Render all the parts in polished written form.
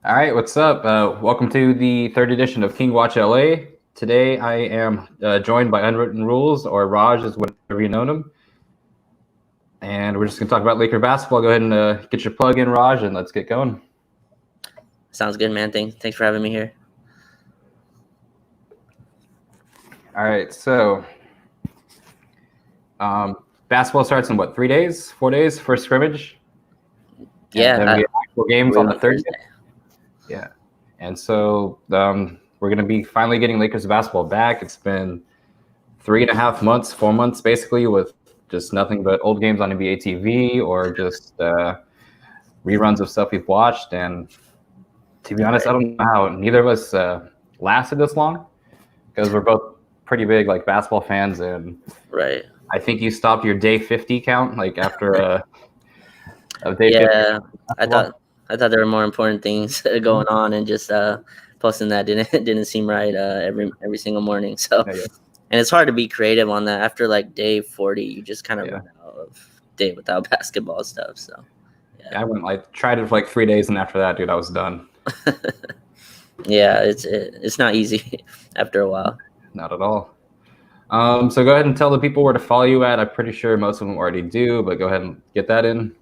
All right, what's up? Welcome to the third edition of King Watch LA. Today I am joined by Unwritten Rules, or Raj is whatever you know him. And we're just going to talk about Laker basketball. Go ahead and get your plug in, Raj, and let's get going. Sounds good, man. Thanks for having me here. All right, so basketball starts in what, 3 days, 4 days, first scrimmage? Yeah. And then we have actual games on the Thursday. Thursday. Yeah. And so we're going to be finally getting Lakers basketball back. It's been 3.5 months, 4 months, basically, with just nothing but old games on NBA TV or just reruns of stuff we've watched. And to be honest, I don't know how neither of us lasted this long, because we're both pretty big basketball fans. And right. I think you stopped your day 50 count after a day 50. Yeah, I thought there were more important things going on, and just posting that didn't seem right every single morning. So, Yeah. And it's hard to be creative on that. After day 40, you just kind of run out of day without basketball stuff. So, yeah, I went tried it for 3 days, and after that, dude, I was done. Yeah, it's not easy after a while. Not at all. So go ahead and tell the people where to follow you at. I'm pretty sure most of them already do, but go ahead and get that in.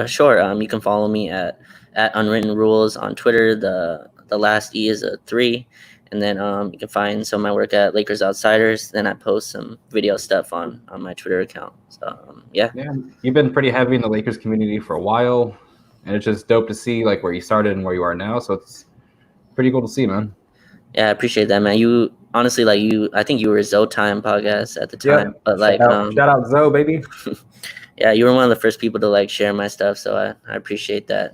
Sure. You can follow me at Unwritten Rules on Twitter. The last E is a 3. And then you can find some of my work at Lakers Outsiders. Then I post some video stuff on my Twitter account. So yeah. You've been pretty heavy in the Lakers community for a while, and it's just dope to see where you started and where you are now. So it's pretty cool to see, man. Yeah, I appreciate that, man. You honestly, I think you were Zoe Time podcast at the time, but shout out Zoe, baby. Yeah, you were one of the first people to share my stuff, so I appreciate that.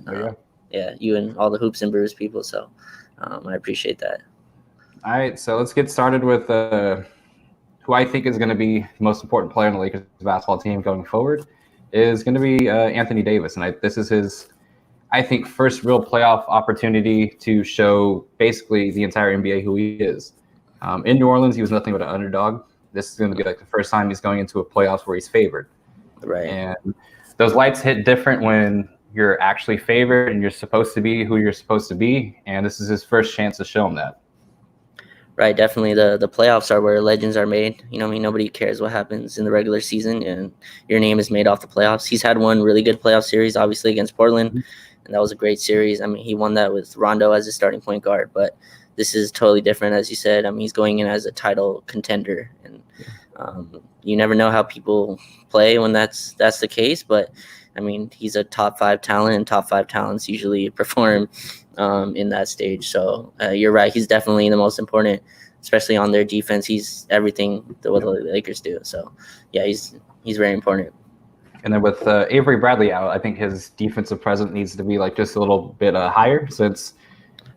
Yeah, you and all the Hoops and Brews people, so I appreciate that. All right, so let's get started with who I think is going to be the most important player in the Lakers basketball team going forward. Is going to be Anthony Davis, and this is his, I think, first real playoff opportunity to show basically the entire NBA who he is. In New Orleans, he was nothing but an underdog. This is going to be the first time he's going into a playoffs where he's favored. Right. And those lights hit different when you're actually favored and you're supposed to be who you're supposed to be. And this is his first chance to show him that. Right, definitely. The playoffs are where legends are made. Nobody cares what happens in the regular season, and your name is made off the playoffs. He's had one really good playoff series, obviously, against Portland, and that was a great series. He won that with Rondo as his starting point guard, but this is totally different, as you said. He's going in as a title contender, and you never know how people play when that's the case, but he's a top 5 talent, and top 5 talents usually perform in that stage. So you're right. He's definitely the most important, especially on their defense. He's everything what the Lakers do. So yeah, he's very important. And then with Avery Bradley out, I think his defensive presence needs to be just a little bit higher, since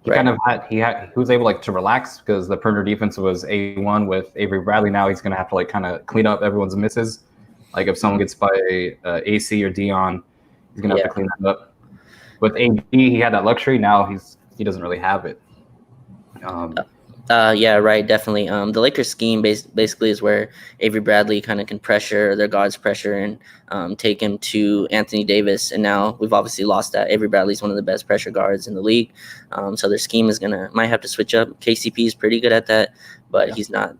he he was able to relax, because the perimeter defense was A1 with Avery Bradley. Now he's going to have to kind of clean up everyone's misses. If someone gets by AC or Dion, he's going to have to clean that up. With AD, he had that luxury. Now he doesn't really have it. Yeah, right, definitely. The Lakers scheme basically is where Avery Bradley kind of can pressure their guards, pressure, and take him to Anthony Davis. And now we've obviously lost that. Avery Bradley's one of the best pressure guards in the league. So their scheme might have to switch up. KCP is pretty good at that, but he's not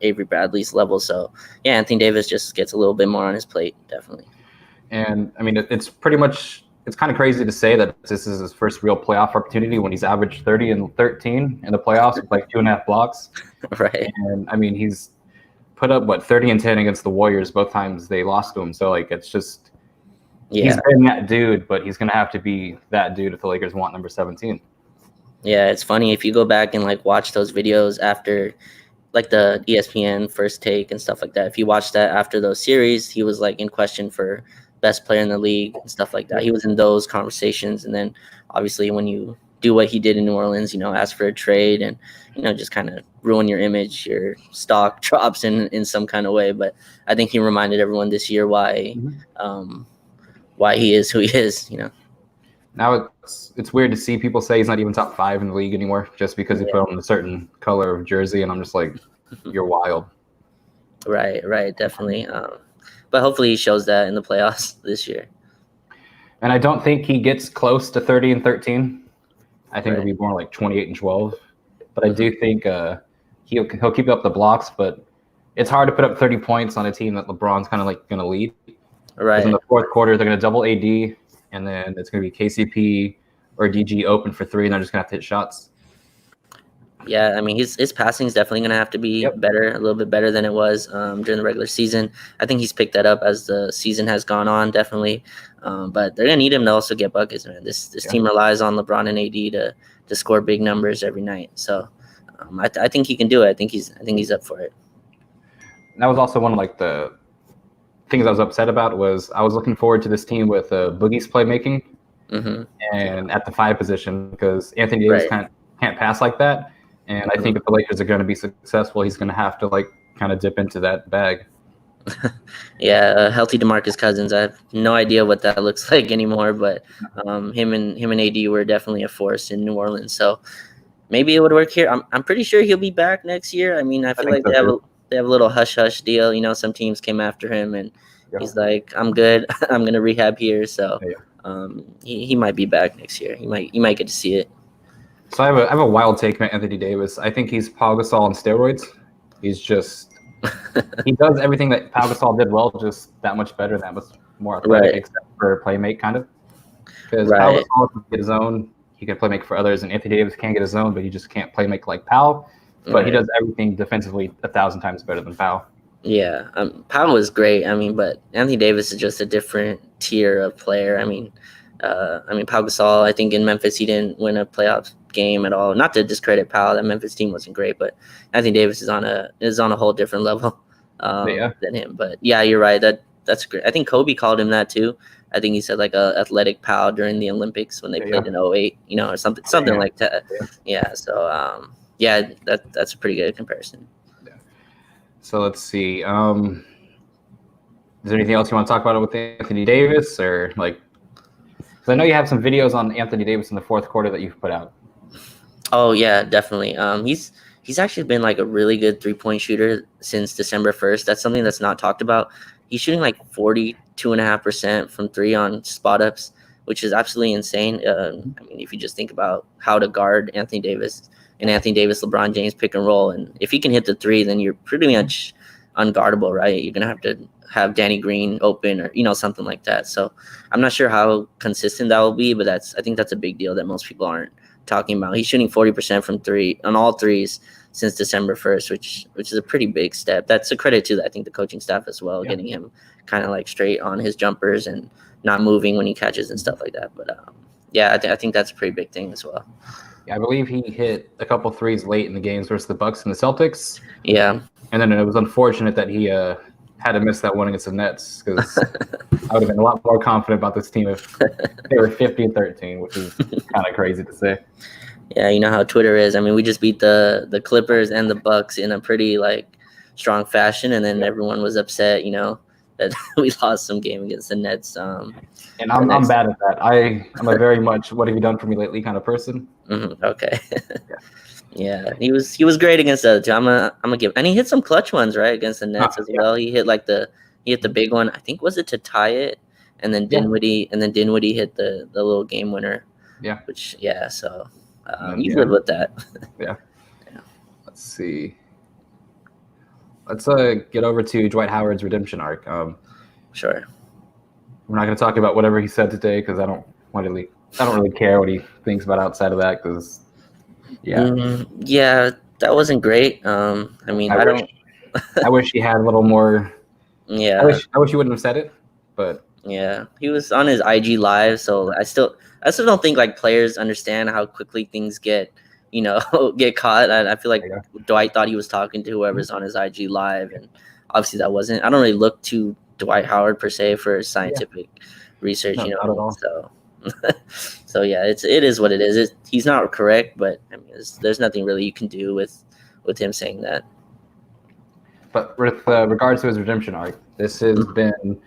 Avery Bradley's level. So yeah, Anthony Davis just gets a little bit more on his plate, definitely. And it's pretty much. It's kind of crazy to say that this is his first real playoff opportunity when he's averaged 30 and 13 in the playoffs with 2.5 blocks. Right. And he's put up 30 and 10 against the Warriors both times they lost to him. So it's just he's been that dude, but he's gonna have to be that dude if the Lakers want number 17. Yeah, it's funny if you go back and watch those videos after the ESPN first take and stuff like that. If you watch that after those series, he was in question for best player in the league and stuff like that. He was in those conversations, and then obviously when you do what he did in New Orleans, ask for a trade and just kind of ruin your image, your stock drops in some kind of way. But I think he reminded everyone this year why he is who he is. Now it's weird to see people say he's not even top 5 in the league anymore just because he put on a certain color of jersey, and I'm just you're wild. Right, definitely. But hopefully he shows that in the playoffs this year. And I don't think he gets close to 30 and 13. I think it'll be more like 28-12. But I do think he'll keep up the blocks, but it's hard to put up 30 points on a team that LeBron's kind of like going to lead. Right. Because in the fourth quarter, they're going to double AD, and then it's going to be KCP or DG open for three, and they're just going to have to hit shots. Yeah, I mean, his passing is definitely going to have to be better, a little bit better than it was during the regular season. I think he's picked that up as the season has gone on, definitely. But they're going to need him to also get buckets, man. This team relies on LeBron and AD to score big numbers every night. So I think he can do it. I think he's up for it. That was also one of like the things I was upset about was I was looking forward to this team with Boogie's playmaking and at the 5 position because Anthony Davis can't pass like that. And I think if the Lakers are going to be successful, he's going to have to like kind of dip into that bag. Yeah, healthy DeMarcus Cousins. I have no idea what that looks like anymore, but him and AD were definitely a force in New Orleans. So maybe it would work here. I'm pretty sure he'll be back next year. I mean, I feel like they have a little hush hush deal. You know, some teams came after him, and he's like, "I'm good. I'm gonna rehab here." So he might be back next year. You might get to see it. So I have a wild take on Anthony Davis. I think he's Pau Gasol on steroids. He's just he does everything that Pau Gasol did well, just that much better, that much more athletic, except for playmate kind of. Because Pau Gasol can get his own, he can playmake for others, and Anthony Davis can get his own, but he just can't playmake like Pau. But he does everything defensively 1,000 times better than Pau. Yeah, Pau was great. I mean, but Anthony Davis is just a different tier of player. I mean, Pau Gasol, I think in Memphis he didn't win a playoff game at all. Not to discredit Pau, that Memphis team wasn't great, but Anthony Davis is on a whole different level than him. But yeah, you're right. That's great. I think Kobe called him that too. I think he said like a athletic Pau during the Olympics when they played in 08, you know, or something like that. Yeah. So that's a pretty good comparison. Yeah. So let's see. Is there anything else you want to talk about with Anthony Davis or like? Because I know you have some videos on Anthony Davis in the fourth quarter that you've put out. Oh yeah, definitely. He's actually been like a really good 3-point shooter since December 1st. That's something that's not talked about. He's shooting like 42.5% from 3 on spot ups, which is absolutely insane. I mean, if you just think about how to guard Anthony Davis and Anthony Davis, LeBron James pick and roll, and if he can hit the 3, then you're pretty much unguardable, right? You're gonna have to have Danny Green open or something like that. So I'm not sure how consistent that will be, but I think that's a big deal that most people aren't talking about. He's shooting 40% from 3 on all threes since December 1st, which is a pretty big step. That's a credit to I think the coaching staff as well, getting him kind of like straight on his jumpers and not moving when he catches and stuff like that. But I think that's a pretty big thing as well. Yeah, I believe he hit a couple threes late in the games versus the Bucks and the Celtics. Yeah, and then it was unfortunate that he had to miss that one against the Nets because I would have been a lot more confident about this team if they were 50-13, which is kind of crazy to say. Yeah, you know how Twitter is. I mean, we just beat the Clippers and the Bucks in a pretty like strong fashion, and then everyone was upset, that we lost some game against the Nets. And I'm bad at that. I'm a very much "what have you done for me lately" kind of person. Okay. Yeah, he was great against the other two. I'm gonna give, and he hit some clutch ones right against the Nets as well. He hit the big one. I think was it to tie it, and then Dinwiddie hit the little game winner. Yeah. So you live with that. Yeah. Let's see. Let's get over to Dwight Howard's redemption arc. Sure. We're not going to talk about whatever he said today because I don't really care what he thinks about outside of that because. Yeah, that wasn't great. I mean, I wish he had a little more. Yeah. I wish he wouldn't have said it, but. Yeah, he was on his IG live, so I still don't think like players understand how quickly things get caught. I feel like Dwight thought he was talking to whoever's on his IG live, and obviously that wasn't. I don't really look to Dwight Howard per se for scientific research, not at all. So yeah, it is what it is. He's not correct, but I mean, there's nothing really you can do with him saying that. But with regards to his redemption arc, this has been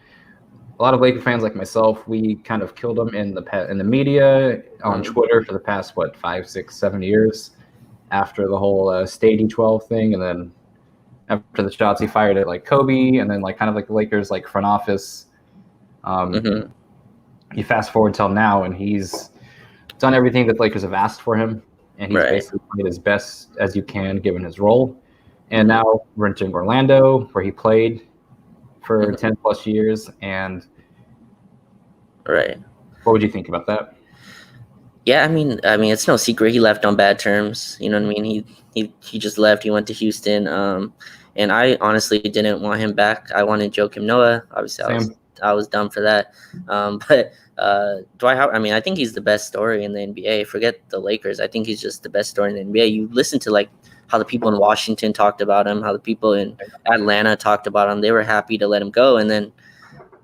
a lot of Laker fans like myself. We kind of killed him in the media on Twitter for the past 5, 6, 7 years after the whole Stady 12 thing, and then after the shots he fired at like Kobe, and then like kind of like the Lakers like front office. You fast forward till now, and he's done everything that the Lakers have asked for him, and he's Right. basically played as best as you can given his role. And now we're in Orlando, where he played for 10 plus years. And Right. what would you think about that? Yeah, I mean, it's no secret he left on bad terms. You know what I mean? He just left. He went to Houston. And I honestly didn't want him back. I wanted Joakim Noah. Obviously, I was dumb for that. But Dwight Howard, I mean, I think he's the best story in the NBA. Forget the Lakers. I think he's just the best story in the NBA. You listen to like how the people in Washington talked about him, how the people in Atlanta talked about him. They were happy to let him go. And then,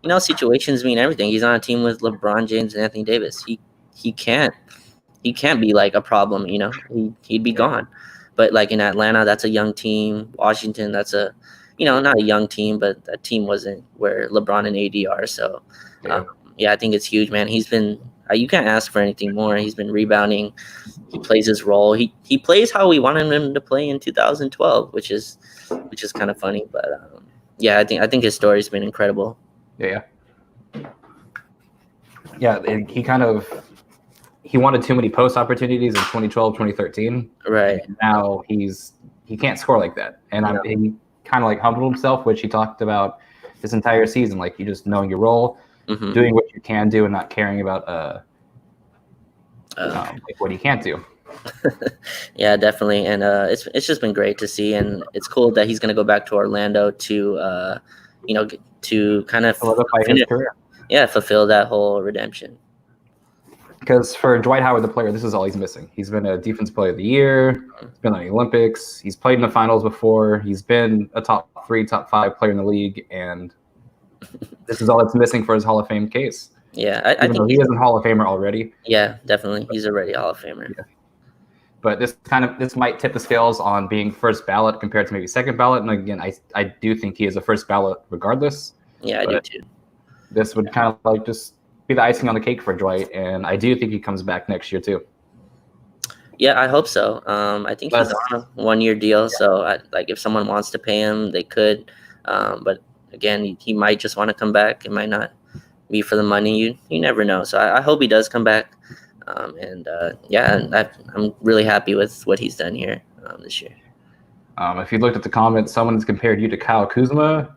you know, situations mean everything. He's on a team with LeBron James and Anthony Davis. He can't be like a problem, you know. He'd be gone. But like in Atlanta, that's a young team. Washington, that's a, you know, not a young team, but that team wasn't where LeBron and AD are. So I think it's huge, man. He's been you can't ask for anything more. He's been rebounding. He plays his role. He plays how we wanted him to play in 2012, which is kind of funny. But I think his story's been incredible. Yeah. He wanted too many post opportunities in 2012, 2013. Right. And now he can't score like that. And he kind of like humbled himself, which he talked about this entire season. Like, you just knowing your role, doing what you can do, and not caring about like what you can't do. Yeah, definitely. And it's just been great to see, and it's cool that he's going to go back to Orlando to to kind of solidify his career. Yeah, fulfill that whole redemption. Because for Dwight Howard, the player, this is all he's missing. He's been a Defensive Player of the Year. He's been on the Olympics. He's played in the finals before. He's been a top 3, top 5 player in the league, and this is all that's missing for his Hall of Fame case. Yeah, I think he is a Hall of Famer already. Yeah, definitely, he's already a Hall of Famer. Yeah. But this might tip the scales on being first ballot compared to maybe second ballot. And again, I do think he is a first ballot regardless. Yeah, I do too. This would kind of like just be the icing on the cake for Dwight, and I do think he comes back next year too. Yeah, I hope so. I think he's on a 1-year deal, so if someone wants to pay him, they could. But again, he might just want to come back. It might not be for the money. You never know. So I hope he does come back. I'm really happy with what he's done here this year. If you looked at the comments, someone's compared you to Kyle Kuzma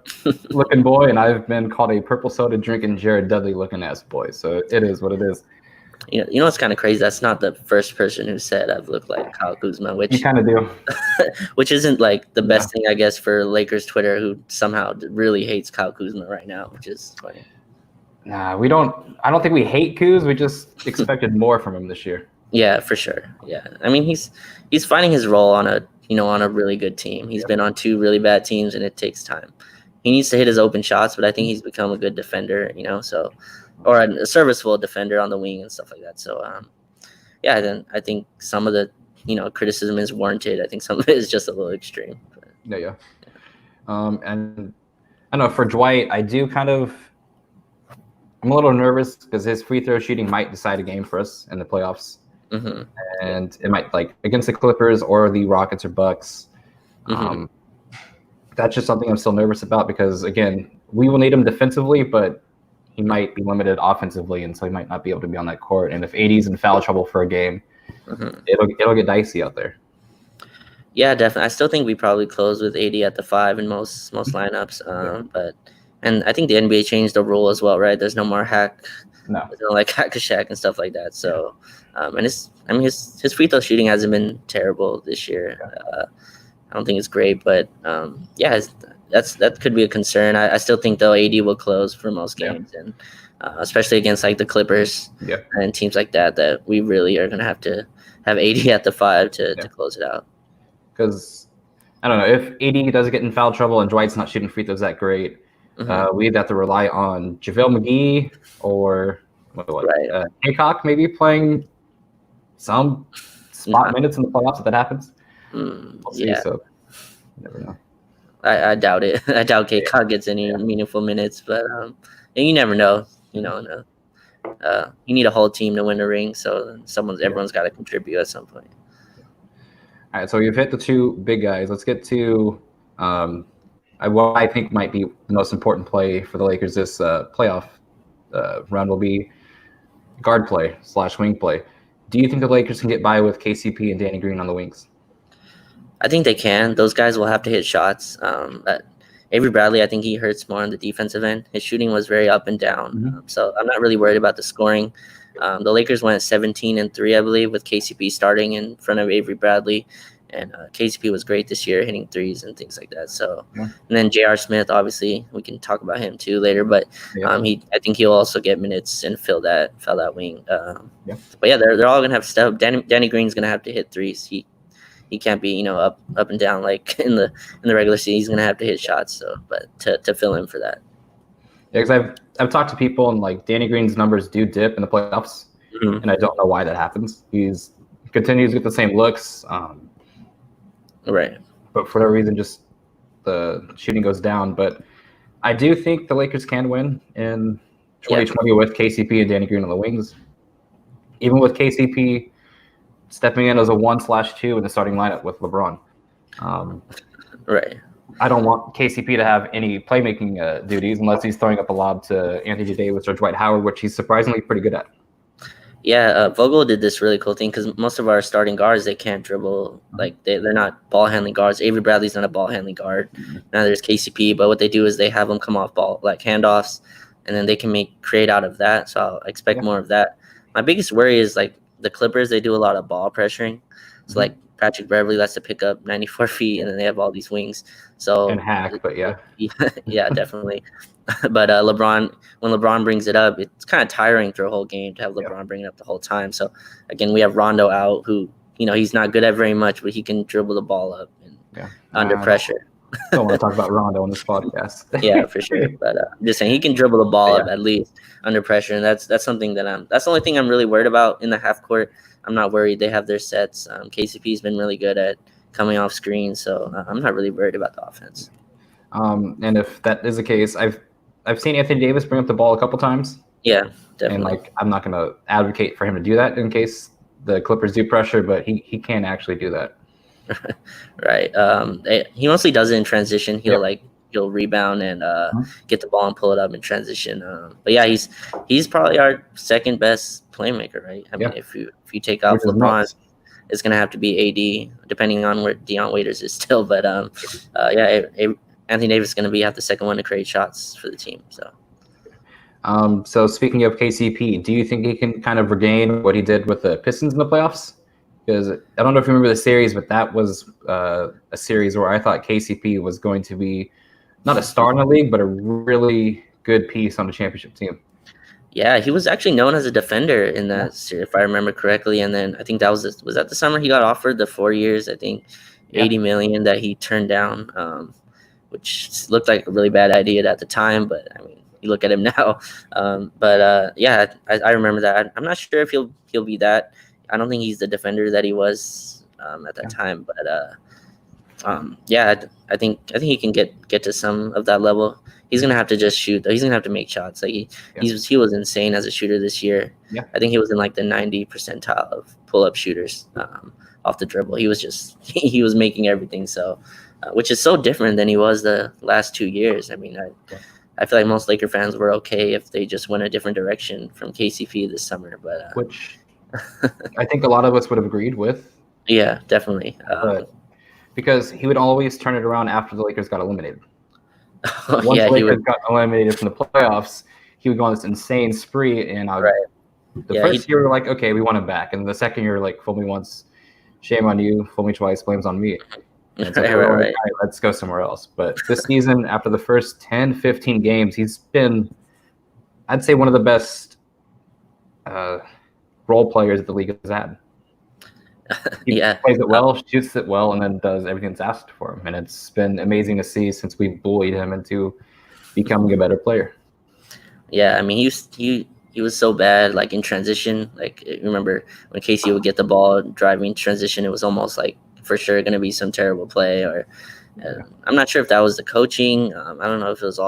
looking boy, and I've been called a purple soda drinking Jared Dudley looking ass boy. So it is what it is. You know what's kind of crazy? That's not the first person who said I've looked like Kyle Kuzma, which you kind of do. Which isn't like the best thing, I guess, for Lakers Twitter, who somehow really hates Kyle Kuzma right now, which is funny. Nah, we don't. I don't think we hate Kuz. We just expected more from him this year. Yeah, for sure. Yeah, I mean he's finding his role on a really good team. He's been on 2 really bad teams, and it takes time. He needs to hit his open shots, but I think he's become a good defender. So, or a serviceable defender on the wing and stuff like that. So, then I think some of the criticism is warranted. I think some of it is just a little extreme. But, yeah. And I know for Dwight, I'm a little nervous because his free throw shooting might decide a game for us in the playoffs. Mm-hmm. And it might, like against the Clippers or the Rockets or Bucks. Mm-hmm. That's just something I'm still nervous about because, again, we will need him defensively, but he might be limited offensively, and so he might not be able to be on that court. And if AD's in foul trouble for a game, it'll get dicey out there. Yeah, definitely. I still think we probably close with AD at the 5 in most lineups. And I think the NBA changed the rule as well, right? There's no more hack a Shack and stuff like that. So, his free throw shooting hasn't been terrible this year. I don't think it's great, but that could be a concern. I still think though AD will close for most games, and especially against like the Clippers and teams like that we really are going to have AD at the 5 to close it out. Because I don't know if AD does get in foul trouble and Dwight's not shooting free throws that great. We either have to rely on JaVale McGee or Haycock maybe playing some spot minutes in the playoffs if that happens. We'll see. So you never know. I doubt it. I doubt Haycock gets any meaningful minutes, but you never know. You need a whole team to win a ring, so everyone's got to contribute at some point. All right, so you've hit the 2 big guys. Let's get to what I think might be the most important play for the Lakers this playoff round will be guard play / wing play. Do you think the Lakers can get by with KCP and Danny Green on the wings? I think they can. Those guys will have to hit shots. But Avery Bradley, I think he hurts more on the defensive end. His shooting was very up and down. So I'm not really worried about the scoring. The Lakers went 17-3, I believe, with KCP starting in front of Avery Bradley. And KCP was great this year, hitting threes and things like that. So, and then J.R. Smith, obviously, we can talk about him too later. But I think he'll also get minutes and fill that wing. But yeah, they're all gonna have stuff. Danny Green's gonna have to hit threes. He can't be up and down like in the regular season. He's gonna have to hit shots. So, but to fill in for that. Yeah, because I've talked to people and like Danny Green's numbers do dip in the playoffs, and I don't know why that happens. He continues with the same looks. Right. But for that reason, just the shooting goes down. But I do think the Lakers can win in 2020 with KCP and Danny Green on the wings. Even with KCP stepping in as a 1/2 in the starting lineup with LeBron. Right. I don't want KCP to have any playmaking duties unless he's throwing up a lob to Anthony Davis or Dwight Howard, which he's surprisingly pretty good at. Yeah, Vogel did this really cool thing because most of our starting guards, they can't dribble. Like, they're not ball-handling guards. Avery Bradley's not a ball-handling guard. Now there's KCP, but what they do is they have them come off ball, like handoffs, and then they can create out of that. So I'll expect more of that. My biggest worry is, like, the Clippers, they do a lot of ball pressuring. So, like, Patrick Beverley likes to pick up 94 feet, and then they have all these wings. So and hack, but yeah. Yeah, definitely. But when LeBron brings it up, it's kind of tiring through a whole game to have LeBron bring it up the whole time. So, again, we have Rondo out who, he's not good at very much, but he can dribble the ball up and under pressure. I don't want to talk about Rondo on this podcast. Yeah, for sure. But I'm just saying he can dribble the ball up at least under pressure. And that's something that's the only thing I'm really worried about in the half court. I'm not worried. They have their sets. KCP's been really good at coming off screen. So I'm not really worried about the offense. And if that is the case, I've seen Anthony Davis bring up the ball a couple times. Yeah, definitely. And I'm not going to advocate for him to do that in case the Clippers do pressure, but he can actually do that. Right. He mostly does it in transition. He'll rebound and get the ball and pull it up in transition. But yeah, he's probably our second best playmaker, right? I mean, if you take out LeBron, it's gonna have to be AD, depending on where Dion Waiters is still. But Anthony Davis is gonna have the second one to create shots for the team. So speaking of KCP, do you think he can kind of regain what he did with the Pistons in the playoffs? Because I don't know if you remember the series, but that was a series where I thought KCP was going to be not a star in the league, but a really good piece on the championship team. Yeah, he was actually known as a defender in that series, if I remember correctly. And then I think that was that the summer he got offered the 4 years, I think, $80 million that he turned down, which looked like a really bad idea at the time. But I mean, you look at him now. I remember that. I'm not sure if he'll be that. I don't think he's the defender that he was at that time, but I think he can get to some of that level. He's gonna have to just shoot, though. He's gonna have to make shots. Like he was insane as a shooter this year. Yeah. I think he was in like the 90 percentile of pull-up shooters off the dribble. He was just he was making everything. So, which is so different than he was the last 2 years. I mean, I feel like most Laker fans were okay if they just went a different direction from KCP this summer, but which I think a lot of us would have agreed with. Yeah, definitely. Because he would always turn it around after the Lakers got eliminated. Once the Lakers got eliminated from the playoffs, he would go on this insane spree. And first year, we were like, okay, we want him back. And the second year, like, fool me once, shame on you. Fool me twice, blame's on me. And it's like, right, let's go somewhere else. But this season, after the first 10, 15 games, he's been, I'd say, one of the best role players that the league has had. He plays it well, shoots it well, and then does everything that's asked for him. And it's been amazing to see since we bullied him into becoming a better player. Yeah, I mean, he was so bad, like in transition. Like, remember when Casey would get the ball driving transition, it was almost like for sure going to be some terrible play. Or I'm not sure if that was the coaching. I don't know if it was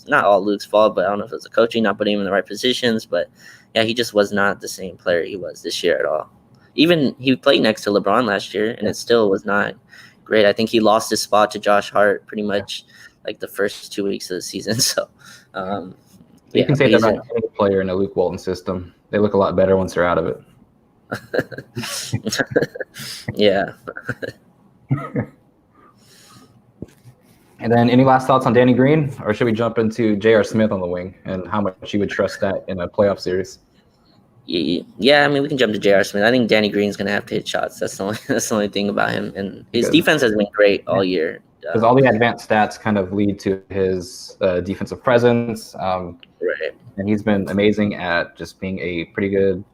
not all Luke's fault, but I don't know if it was the coaching not putting him in the right positions. But yeah, he just was not the same player he was this year at all. Even he played next to LeBron last year, and it still was not great. I think he lost his spot to Josh Hart pretty much like the first 2 weeks of the season. So you can say that about any player in a Luke Walton system. They look a lot better once they're out of it. Yeah. And then any last thoughts on Danny Green, or should we jump into J.R. Smith on the wing and how much you would trust that in a playoff series? Yeah, I mean, we can jump to J.R. Smith. I think Danny Green's gonna have to hit shots. That's the only thing about him, and his defense has been great all year. Because all the advanced stats kind of lead to his defensive presence, Right. and he's been amazing at just being a pretty good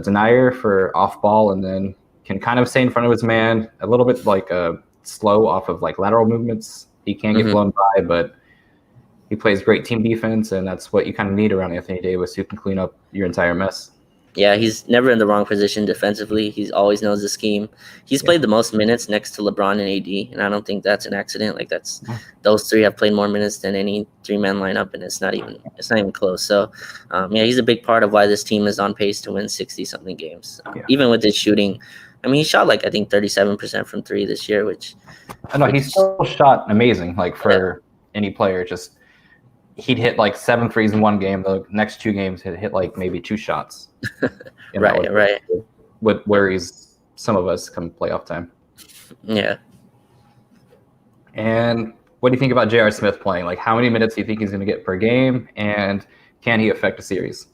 denier for off ball, and then can kind of stay in front of his man a little bit, like slow off of like lateral movements. He can get blown by, but he plays great team defense, and that's what you kind of need around Anthony Davis, who can clean up your entire mess. Yeah, he's never in the wrong position defensively. He always knows the scheme. He's played the most minutes next to LeBron and AD, and I don't think that's an accident. Like those three have played more minutes than any three-man lineup, and it's not even close. So, yeah, he's a big part of why this team is on pace to win 60-something games, even with his shooting. I mean, he shot like I think 37% from three this year, which I know he still shot amazing. Like for any player, just he'd hit like 7 threes in one game. The next 2 games he'd hit like maybe 2 shots. Right. With worries some of us come playoff time. Yeah. And what do you think about J.R. Smith playing? Like, how many minutes do you think he's going to get per game, and can he affect a series?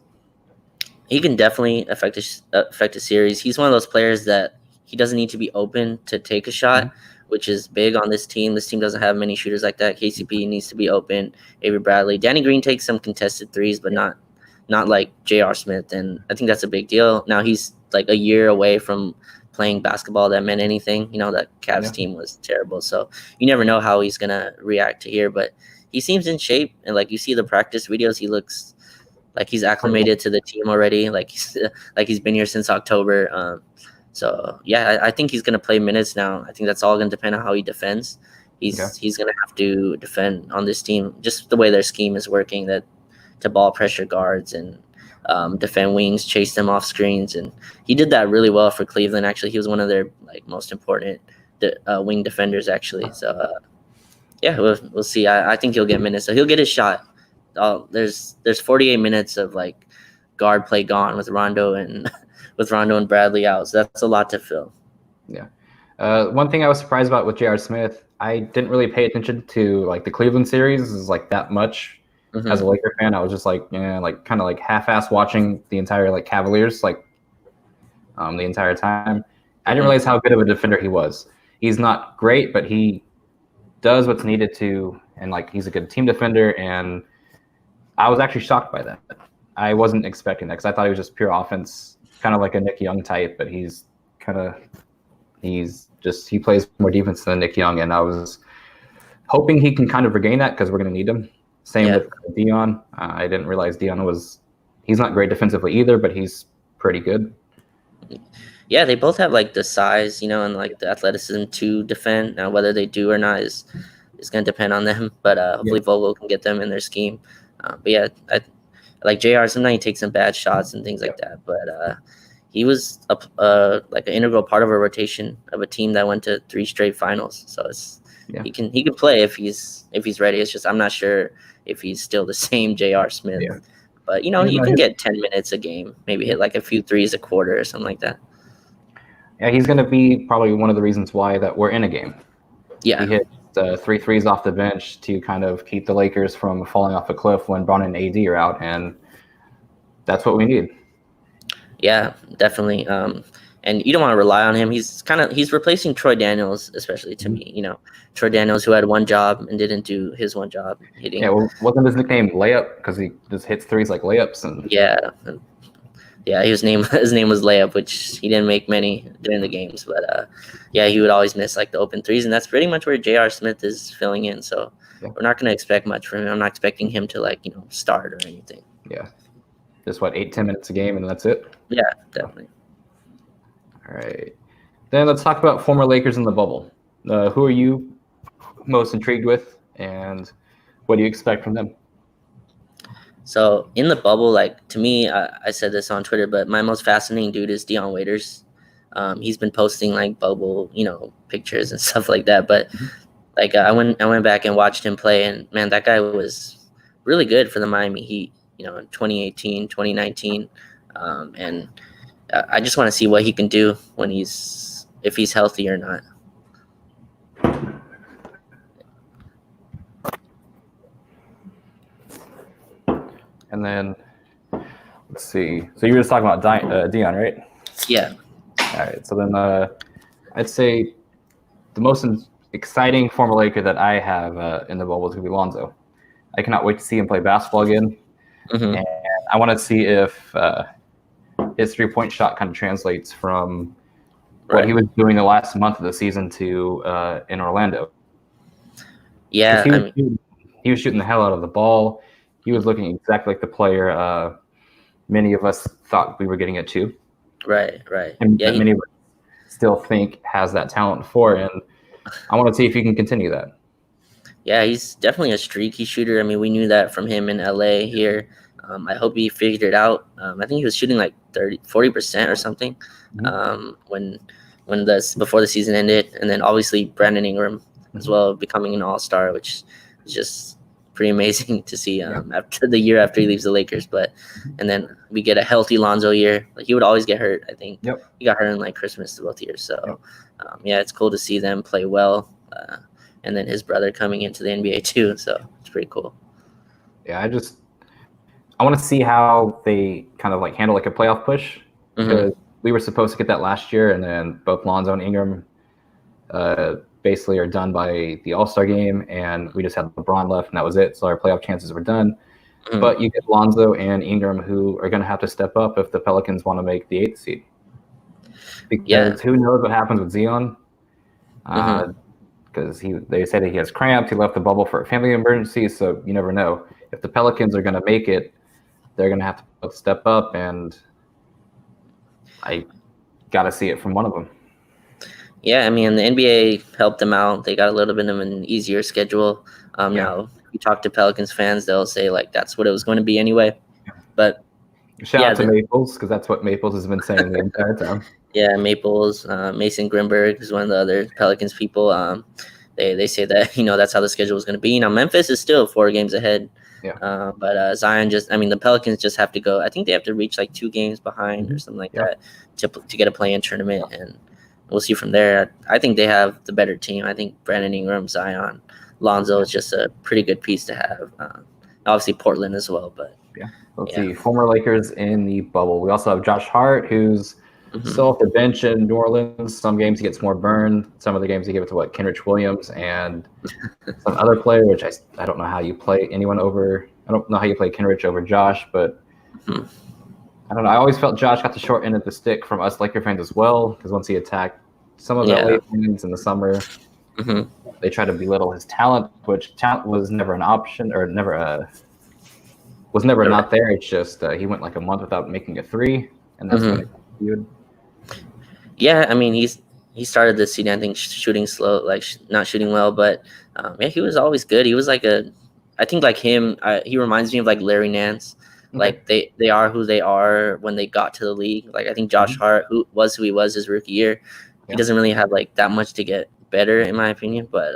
He can definitely affect a series. He's one of those players that he doesn't need to be open to take a shot, which is big on this team. This team doesn't have many shooters like that. KCP needs to be open. Avery Bradley. Danny Green takes some contested threes, but not like J.R. Smith, and I think that's a big deal. Now he's like a year away from playing basketball that meant anything. You know, that Cavs team was terrible, so you never know how he's gonna react to here. But he seems in shape, and like you see the practice videos, he looks like he's acclimated to the team already. Like he's been here since October. So yeah, I think he's gonna play minutes now. I think that's all gonna depend on how he defends. He's gonna have to defend on this team, just the way their scheme is working. That to ball pressure guards and defend wings, chase them off screens, and he did that really well for Cleveland. Actually, he was one of their like most important wing defenders. Actually, so yeah, we'll see. I think he'll get minutes, so he'll get his shot. There's 48 minutes of like guard play gone with Rondo and Bradley out, so that's a lot to fill. Yeah. One thing I was surprised about with J.R. Smith, I didn't really pay attention to like the Cleveland series is like that much. As a Laker fan, I was just like, like kind of like half-ass watching the entire like Cavaliers like the entire time. I didn't realize how good of a defender he was. He's not great, but he does what's needed to, and like he's a good team defender. And I was actually shocked by that. I wasn't expecting that because I thought he was just pure offense, kind of like a Nick Young type. But he plays more defense than Nick Young, and I was hoping he can kind of regain that because we're going to need him. Same with Dion. I didn't realize he's not great defensively either, but he's pretty good. Yeah, they both have like the size, and like the athleticism to defend. Now, whether they do or not is going to depend on them. But hopefully Vogel can get them in their scheme. But yeah, I like JR. Sometimes he takes some bad shots and things like that. But he was like an integral part of a rotation of a team that went to 3 straight finals. So he can play if he's ready. It's just I'm not sure if he's still the same J.R. Smith. Yeah. But, you can get 10 minutes a game, maybe hit like a few threes a quarter or something like that. Yeah, he's going to be probably one of the reasons why that we're in a game. Yeah. He hit 3 threes off the bench to kind of keep the Lakers from falling off a cliff when Bron and AD are out, and that's what we need. Yeah, definitely. And you don't want to rely on him. He's replacing Troy Daniels, especially to me. Troy Daniels, who had one job and didn't do his one job hitting. Yeah, well, wasn't his nickname Layup because he just hits threes like layups? His name was Layup, which he didn't make many during the games. But he would always miss like the open threes, and that's pretty much where J.R. Smith is filling in. So we're not going to expect much from him. I'm not expecting him to start or anything. Yeah, just 8-10 minutes a game, and that's it. Yeah, definitely. All right. Then let's talk about former Lakers in the bubble. Who are you most intrigued with, and what do you expect from them? So in the bubble, to me, I said this on Twitter, but my most fascinating dude is Dion Waiters. He's been posting bubble, pictures and stuff like that. But I went back and watched him play, and man, that guy was really good for the Miami Heat. In 2018, 2019, and I just want to see what he can do if he's healthy or not. And then let's see. So you were just talking about Dion, right? Yeah. All right. So then I'd say the most exciting former Laker that I have in the bubble is going to be Lonzo. I cannot wait to see him play basketball again. Mm-hmm. And I want to see if his three-point shot kind of translates from what he was doing the last month of the season to in Orlando. Yeah, he was shooting the hell out of the ball. He was looking exactly like the player many of us thought we were getting it to. Right. And many of us still think has that talent for, and I want to see if he can continue that. Yeah, he's definitely a streaky shooter. I mean, we knew that from him in LA here. I hope he figured it out. I think he was shooting like 40% or something before the season ended. And then obviously Brandon Ingram as well, becoming an all-star, which is just pretty amazing to see after the year after he leaves the Lakers. And then we get a healthy Lonzo year. Like, he would always get hurt, I think. Yep. He got hurt in like Christmas both years. So, it's cool to see them play well. And then his brother coming into the NBA too. So it's pretty cool. Yeah, I want to see how they kind of like handle like a playoff push, because we were supposed to get that last year, and then both Lonzo and Ingram basically are done by the All-Star game, and we just had LeBron left, and that was it. So our playoff chances were done. But you get Lonzo and Ingram, who are going to have to step up if the Pelicans want to make the 8th seed. Because who knows what happens with Dion? Because they say that he has cramps. He left the bubble for a family emergency, so you never know. If the Pelicans are going to make it, they're going to have to both step up, and I got to see it from one of them. Yeah, I mean, the NBA helped them out. They got a little bit of an easier schedule. Now, if you talk to Pelicans fans, they'll say, like, that's what it was going to be anyway. But shout out to Maples, because that's what Maples has been saying the entire time. Yeah, Maples, Mason Grimberg is one of the other Pelicans people. They say that, that's how the schedule is going to be. Now, Memphis is still 4 games ahead. Yeah. But Zion the Pelicans just have to go. I think they have to reach like 2 games behind or something like that to get a play-in tournament, and we'll see from there. I think they have the better team. I think Brandon Ingram, Zion, Lonzo is just a pretty good piece to have. Obviously Portland as well, but let's see. Former Lakers in the bubble. We also have Josh Hart, who's still off the bench in New Orleans. Some games he gets more burned. Some of the games he give it to Kenrich Williams and some other player, which I don't know how you play anyone over. I don't know how you play Kenrich over Josh, but I don't know. I always felt Josh got the short end of the stick from us Laker fans as well, because once he attacked some of the LA fans in the summer, they tried to belittle his talent, which talent was never an option or was never not there. It's just he went like a month without making a 3, and that's when it viewed. Yeah, I mean, he started this season, I think, shooting slow, like not shooting well, but he was always good. He was like I think like him, he reminds me of like Larry Nance. Like they are who they are when they got to the league. Like, I think Josh Hart, who he was his rookie year, he doesn't really have like that much to get better, in my opinion. But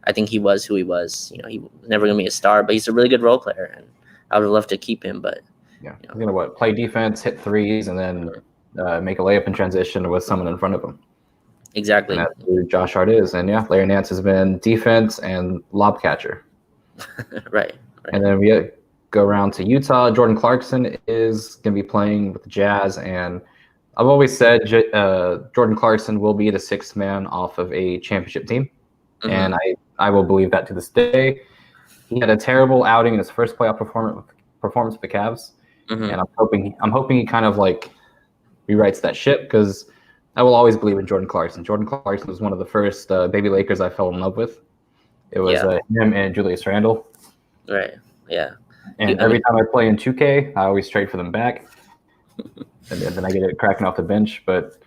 I think he was who he was. He was never gonna be a star, but he's a really good role player, and I would love to keep him. But he's gonna play defense, hit 3s, and then make a layup in transition with someone in front of him. Exactly. And that's who Josh Hart is. And Larry Nance has been defense and lob catcher. right. And then we go around to Utah. Jordan Clarkson is going to be playing with the Jazz. And I've always said Jordan Clarkson will be the 6th man off of a championship team. And I will believe that to this day. He had a terrible outing in his first playoff performance with the Cavs. And I'm hoping he kind of like rewrites that ship, because I will always believe in Jordan Clarkson. Jordan Clarkson was one of the first baby Lakers I fell in love with. It was him and Julius Randle. Right, yeah. And every time I play in 2K, I always trade for them back. And then I get it cracking off the bench. But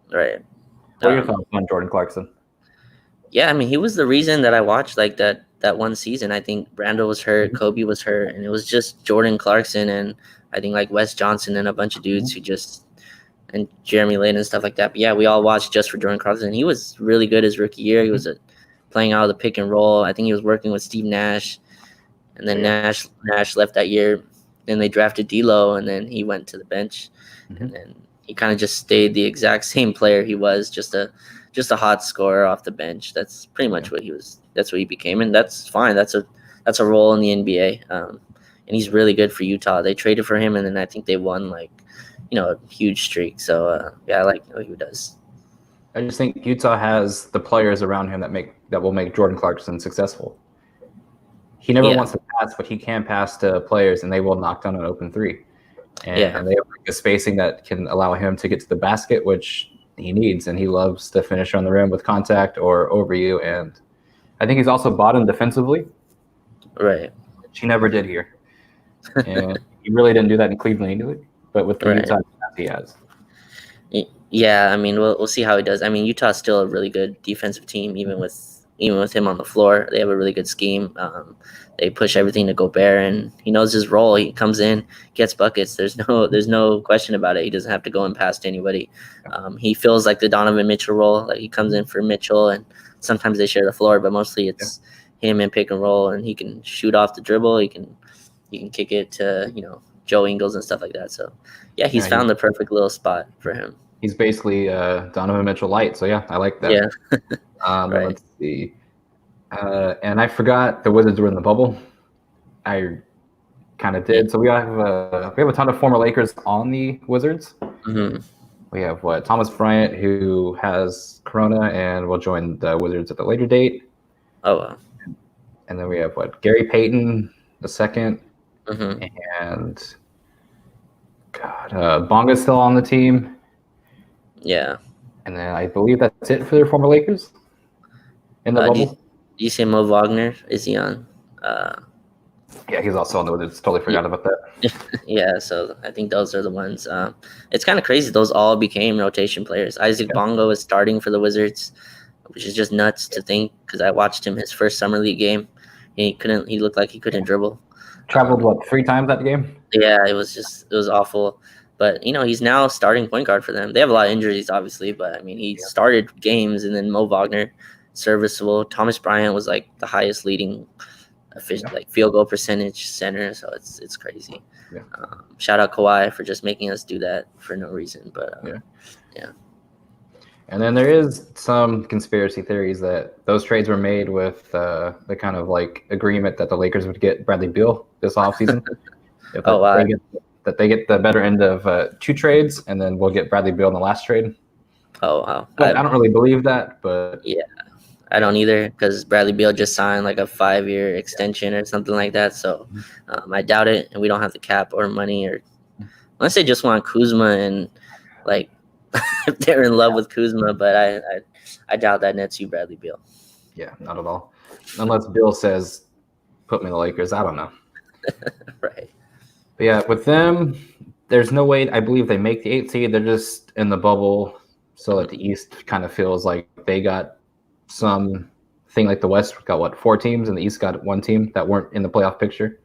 right. What are your thoughts on Jordan Clarkson? Yeah, I mean, he was the reason that I watched like that one season. I think Randle was hurt, Kobe was hurt, and it was just Jordan Clarkson and I think like Wes Johnson and a bunch of dudes who just – and Jeremy Lin and stuff like that. But we all watched just for Jordan Clarkson. He was really good his rookie year. He was playing out of the pick and roll. I think he was working with Steve Nash, and then Nash left that year. Then they drafted D'Lo, and then he went to the bench. And then he kind of just stayed the exact same player he was, just a hot scorer off the bench. That's pretty much what he was. That's what he became, and that's fine. That's a role in the NBA. And he's really good for Utah. They traded for him, and then I think they won like, a huge streak. So yeah, I like what he does. I just think Utah has the players around him that will make Jordan Clarkson successful. He never wants to pass, but he can pass to players, and they will knock down an open three. And they have like a spacing that can allow him to get to the basket, which he needs, and he loves to finish on the rim with contact or over you. And I think he's also bottom defensively, right? Which he never did here, and he really didn't do that in Cleveland either. But with the Utah, he has. Yeah, I mean, we'll see how he does. I mean, Utah's still a really good defensive team, even with him on the floor. They have a really good scheme. They push everything to Gobert, and he knows his role. He comes in, gets buckets. There's no question about it. He doesn't have to go in past anybody. He feels like the Donovan Mitchell role. Like he comes in for Mitchell, and sometimes they share the floor, but mostly it's him and pick and roll. And he can shoot off the dribble. He can kick it to Joe Ingles and stuff like that. So yeah, he's found the perfect little spot for him. He's basically Donovan Mitchell light. So yeah, I like that. Yeah. Right. Let's see. And I forgot the Wizards were in the bubble. I kind of did. So we have a ton of former Lakers on the Wizards. Mm-hmm. We have Thomas Bryant, who has Corona and will join the Wizards at the later date. Oh wow. And then we have Gary Payton the second, and Bonga's still on the team. Yeah. And then I believe that's it for their former Lakers in the bubble. Do you say Mo Wagner? Is he on? Yeah, he's also on the Wizards. Totally forgot about that. Yeah, so I think those are the ones. It's kind of crazy. Those all became rotation players. Isaac Bongo is starting for the Wizards, which is just nuts to think because I watched him his first summer league game. He looked like he couldn't dribble. Traveled 3 times that game? Yeah, it was awful. But he's now starting point guard for them. They have a lot of injuries, obviously, but I mean he started games, and then Mo Wagner, serviceable. Thomas Bryant was like the highest leading field goal percentage center, so it's crazy. Yeah. Shout out Kawhi for just making us do that for no reason, but yeah. And then there is some conspiracy theories that those trades were made with the kind of agreement that the Lakers would get Bradley Beal this offseason. That they get the better end of 2 trades, and then we'll get Bradley Beal in the last trade. Oh wow! But I don't really believe that, but yeah. I don't either because Bradley Beal just signed like a 5-year extension or something like that. So I doubt it. And we don't have the cap or money unless they just want Kuzma and if they're in love with Kuzma. But I doubt that nets you Bradley Beal. Yeah, not at all. Unless Bill says, put me in the Lakers. I don't know. Right. But yeah, with them, there's no way. I believe they make the 8th seed. They're just in the bubble. So that the East kind of feels like they got some thing like the West got 4 teams and the East got 1 team that weren't in the playoff picture.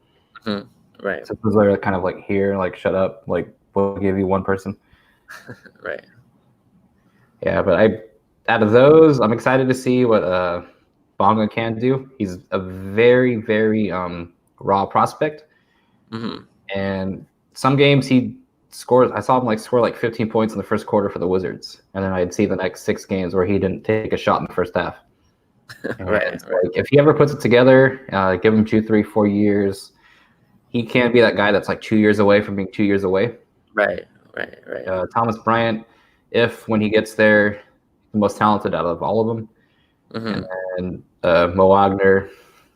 Mm-hmm. Right. So they're kind of here, shut up, we'll give you 1 person. Right. Yeah, but out of those, I'm excited to see what Bonga can do. He's a very, very raw prospect. Mm-hmm. And some games he scores. I saw him score 15 points in the first quarter for the Wizards, and then I'd see the next 6 games where he didn't take a shot in the first half. Right. If he ever puts it together, give him 2, 3, 4 years, he can be that guy that's 2 years away from being 2 years away. Right. Thomas Bryant, when he gets there, the most talented out of all of them. Mm-hmm. And Mo Wagner,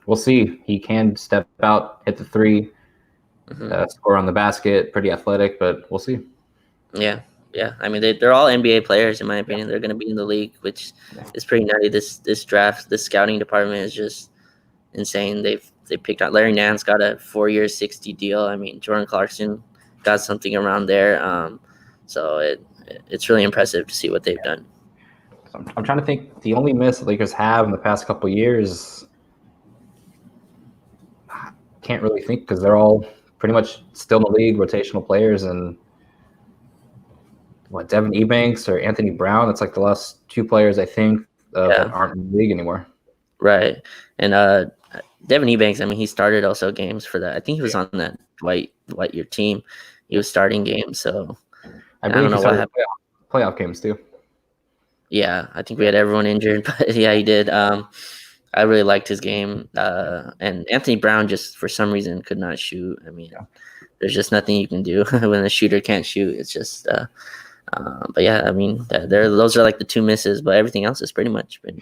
we'll see. He can step out, hit the 3. Score on the basket, pretty athletic, but we'll see. Yeah. I mean, they're all NBA players, in my opinion. They're going to be in the league, which is pretty nutty. This draft, this scouting department is just insane. They picked out Larry Nance, got a 4-year, $60 deal. I mean, Jordan Clarkson got something around there. So it's really impressive to see what they've done. I'm trying to think. The only miss the Lakers have in the past couple of years, I can't really think because they're all pretty much still in the league, rotational players, and Devin Ebanks or Anthony Brown. That's the last 2 players I think that aren't in the league anymore. Right. And Devin Ebanks, I mean, he started also games for that. I think he was on that Dwight your team. He was starting games. So I I believe don't he know what started happened. playoff games too. Yeah, I think we had everyone injured, but yeah, he did. I really liked his game. And Anthony Brown just for some reason could not shoot. I mean, Yeah. there's just nothing you can do when a shooter can't shoot. It's just, but yeah, I mean, those are like the two misses, but everything else has pretty much been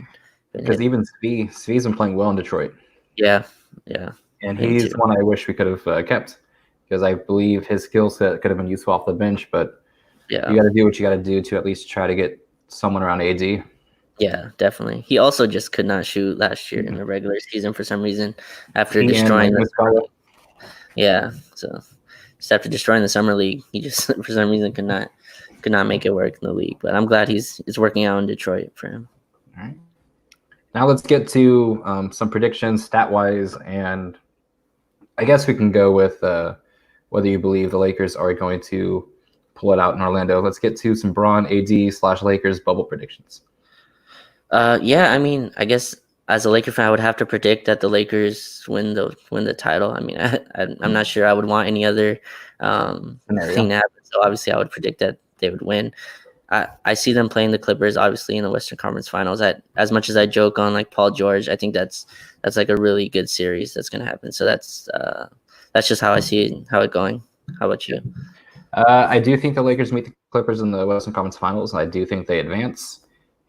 Because hit. even Svee's been playing well in Detroit. Yeah, And him he's too. one I wish we could have kept, because I believe his skill set could have been useful off the bench. But Yeah, you got to do what you got to do to at least try to get someone around AD. yeah, definitely. He also just could not shoot last year in the regular season for some reason after He and destroying like the Muscala. yeah. So just after destroying the summer league, he just for some reason could not make it work in the league. But I'm glad it's working out in Detroit for him. All right. Now let's get to some predictions stat wise, and I guess we can go with whether you believe the Lakers are going to pull it out in Orlando. Let's get to some Braun AD/Lakers bubble predictions. Yeah, I mean, I guess as a Laker fan, I would have to predict that the Lakers win the title. I mean, I'm not sure I would want any other thing to happen. So obviously, I would predict that they would win. I see them playing the Clippers, obviously, in the Western Conference Finals. As much as I joke on like Paul George, I think that's like a really good series that's going to happen. So that's just how I see it, how it going. How about you? I do think the Lakers meet the Clippers in the Western Conference Finals. I do think they advance,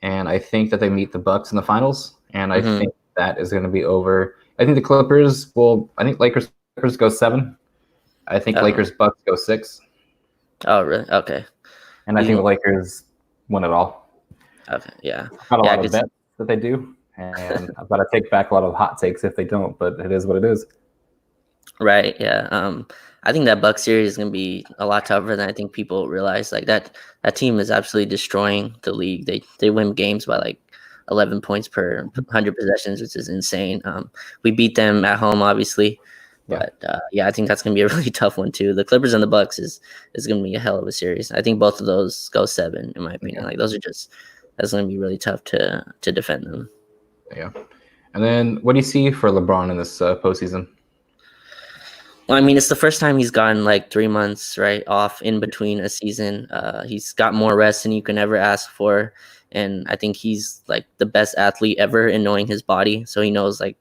and I think that they meet the Bucks in the finals. And I think that is going to be over. I think the Clippers will. I think Lakers go 7. I think Lakers Bucks go 6. Oh, really? Okay. And I think the Lakers win it all. Okay, yeah. I've got a lot of bets that they do, and I've got to take back a lot of hot takes if they don't, but it is what it is. Right, yeah. I think that Bucks series is going to be a lot tougher than I think people realize. Like that team is absolutely destroying the league. They win games by like 11 points per 100 possessions, which is insane. We beat them at home, obviously. But yeah, I think that's going to be a really tough one too. The Clippers and the Bucks is going to be a hell of a series. I think both of those go 7 in my opinion. Like that's going to be really tough to defend them. Yeah. And then what do you see for LeBron in this postseason? Well, I mean, it's the first time he's gotten like 3 months right off in between a season. He's got more rest than you can ever ask for. And I think he's like the best athlete ever in knowing his body. So he knows like,